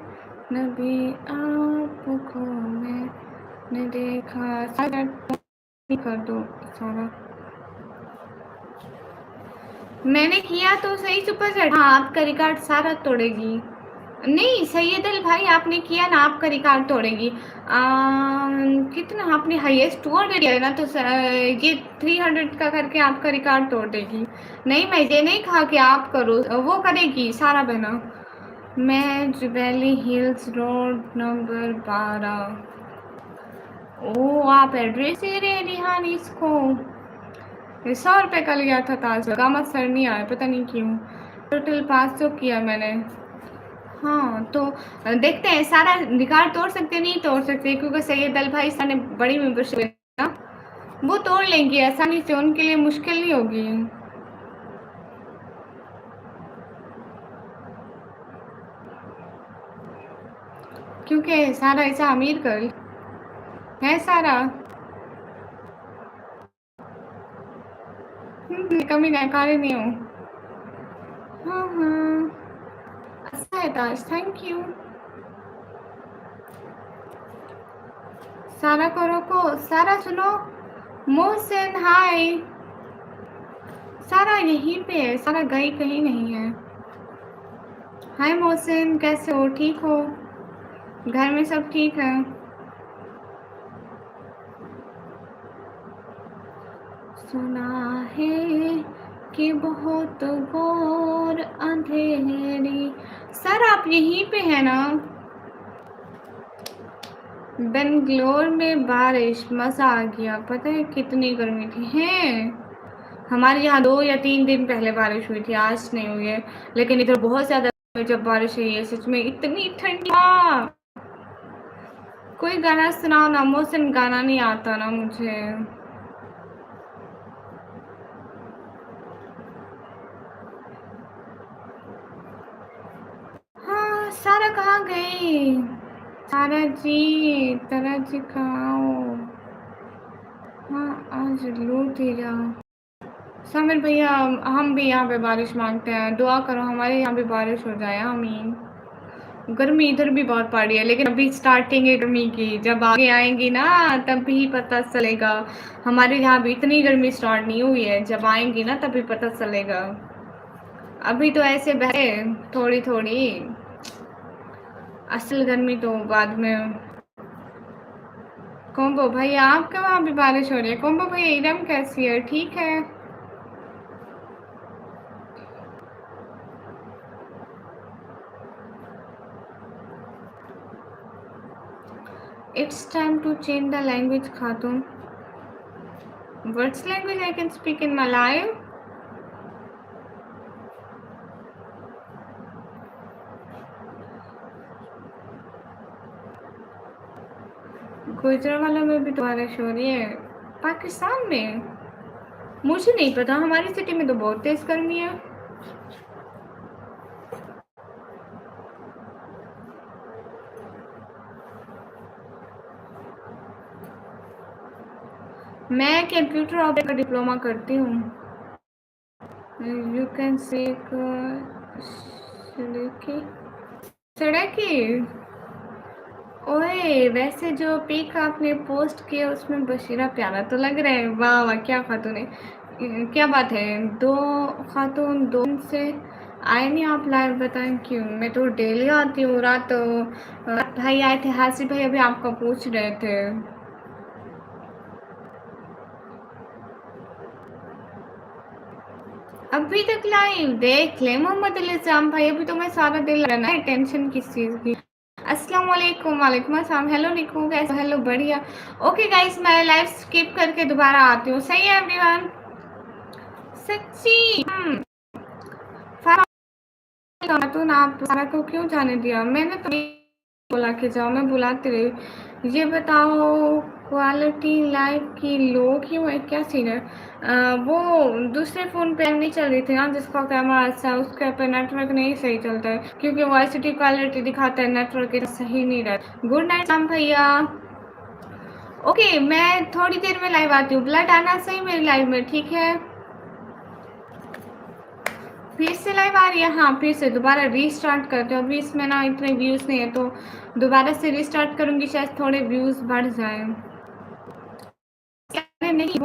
नबी आपको मैंने देखा। सारा कर दो सारा। मैंने किया तो सही सुपर चैट। हाँ, आपका रिकॉर्ड सारा तोड़ेगी। नहीं सैयद अल भाई, आपने किया ना, आपका रिकॉर्ड तोड़ेगी। कितना आपने हाईएस्ट 200 किया है ना, तो ये 300 का करके आपका रिकॉर्ड तोड़ देगी। नहीं, मैं ये नहीं कहा कि आप करो, वो करेगी सारा बहना। मैं जुबैली हिल्स रोड नंबर 12। ओ, आप एड्रेस दे रहे हैं रिहान इसको? 100 रुपये का लिया था ताज, गामा सर नहीं आया, पता नहीं क्यों। टोटल 500 किया मैंने। हाँ, तो देखते हैं सारा रिकॉर्ड तोड़ सकते नहीं तोड़ सकते, क्योंकि सैयद अल भाई ने बड़ी मेंबरशिप है ना, वो तोड़ लेंगे आसानी से, उनके लिए मुश्किल नहीं होगी। क्योंकि सारा ऐसा अमीर गर्ल है सारा। कमी नकारी नहीं हूँ। हाँ हाँ, अच्छा है ताज, थैंक यू। सारा को रोको, सारा सुनो। मोहसिन हाय। सारा यहीं पे है, सारा गई कहीं नहीं है। हाय मोहसिन, कैसे हो? ठीक हो? घर में सब ठीक है? सुना है कि बहुत घोर अंधेरी। सर आप यहीं पे है ना? बेंगलोर में बारिश, मज़ा आ गया। पता है कितनी गर्मी थी? हैं, हमारे यहाँ 2 या 3 दिन पहले बारिश हुई थी, आज नहीं हुई है। लेकिन इधर बहुत ज़्यादा जब बारिश हुई है, सच में इतनी ठंडी। कोई गाना सुनाओ ना मोहसिन, गाना नहीं आता ना मुझे। हाँ, सारा कहाँ गई? सारा जी, तारा जी कहाँ हो? हाँ, आज लूट ही जाओ। सामिर भैया, हम भी यहाँ पे बारिश मांगते हैं, दुआ करो हमारे यहाँ भी बारिश हो जाए, आमीन। गर्मी इधर भी बहुत पड़ रही है, लेकिन अभी स्टार्टिंग है गर्मी की, जब आगे आएंगी ना तब भी पता चलेगा। हमारे यहाँ भी इतनी गर्मी स्टार्ट नहीं हुई है, जब आएंगी ना तभी पता चलेगा। अभी तो ऐसे बहे थोड़ी थोड़ी, असल गर्मी तो बाद में। कोम्बो भैया, आपके वहाँ भी बारिश हो रही है? कोम्बो भैया, इरम कैसी है? ठीक है? It's time to change the language, Khatun. What's language I can speak in Malay? Gujranwala में भी तो बारिश हो रही है, पाकिस्तान में। मुझे नहीं पता, हमारी सिटी में तो बहुत तेज गर्मी है। मैं कंप्यूटर ऑपरेटर का डिप्लोमा करती हूँ। You can say सड़की। ओए वैसे जो पिक आपने पोस्ट किया उसमें बशीरा प्यारा तो लग रहा है। वाह वाह, क्या खातून है, क्या बात है। दो खातून दो दिन से आए नहीं आप लाइव, बताएं क्यों? मैं तो डेली आती हूँ। रात भाई आए थे, हासिफ भाई अभी आपका पूछ रहे थे। अभी तक लाइव देख ले मोहम्मद इल्जाम भाई, अभी तो मैं सारा दिन रहना है, टेंशन किस चीज़ की। अस्सलाम वालेकुम। वालेकुम अस्सलाम। हेलो निकू, कैसे? हेलो, बढ़िया। ओके गाइस, मैं लाइव स्किप करके दोबारा आती हूँ। सही है एवरीवन? सच्ची खातून आप सारा को क्यों जाने दिया? मैंने तो बोला कि जाओ, मैं बुलाती रही। ये बताओ क्वालिटी लाइव की लो क्यों है, क्या सीन है? वो दूसरे फ़ोन पे नहीं चल रही थी ना, जिसका कैमरा अच्छा है उसके पे नेटवर्क नहीं सही चलता है, क्योंकि वो एचडी क्वालिटी दिखाता है, नेटवर्क सही नहीं रहता। गुड नाइट शाम भैया। ओके मैं थोड़ी देर में लाइव आती हूँ। ब्लड आना सही मेरी लाइव में, ठीक है? फिर से लाइव आ रही है? हाँ फिर से दोबारा रीस्टार्ट करते हो। अभी इसमें ना इतने व्यूज़ नहीं है, तो दोबारा से रीस्टार्ट करूँगी, शायद थोड़े व्यूज़ बढ़ जाए। नहीं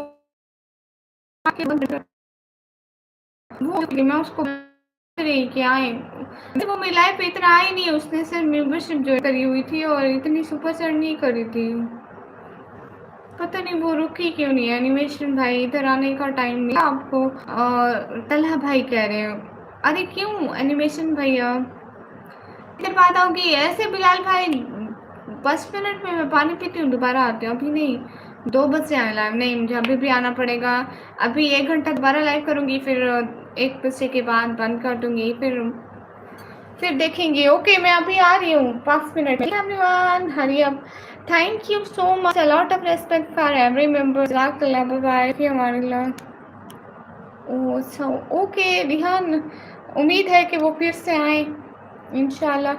वो मैं उसको रही कि आए, वो मेरी लाइफ पे इतना आई नहीं, उसने सिर्फ मेंबरशिप ज्वाइन करी हुई थी और इतनी सुपर चढ़ नहीं करी थी। पता नहीं वो रुकी क्यों नहीं। एनिमेशन भाई इधर आने का टाइम नहीं आपको? और तलहा भाई कह रहे हैं अरे क्यों एनिमेशन भैया इधर बात होगी ऐसे? बिलाल भाई 5 मिनट में मैं पानी पीती हूँ, दोबारा आते हैं। अभी नहीं, 2 बजे आए लाइव। नहीं मुझे अभी भी आना पड़ेगा। अभी 1 घंटा दोबारा लाइव करूँगी, फिर 1 बजे के बाद बंद कर दूँगी, फिर देखेंगे। ओके मैं अभी आ रही हूँ 5 मिनट में। Everyone hurry up. Thank you so much, a lot of respect for every member. जज़ाकल्लाह, बाय बाय, फिर हमारे लिए। ओह अच्छा, ओके रिहान, उम्मीद है कि वो फिर से आए इंशाल्लाह।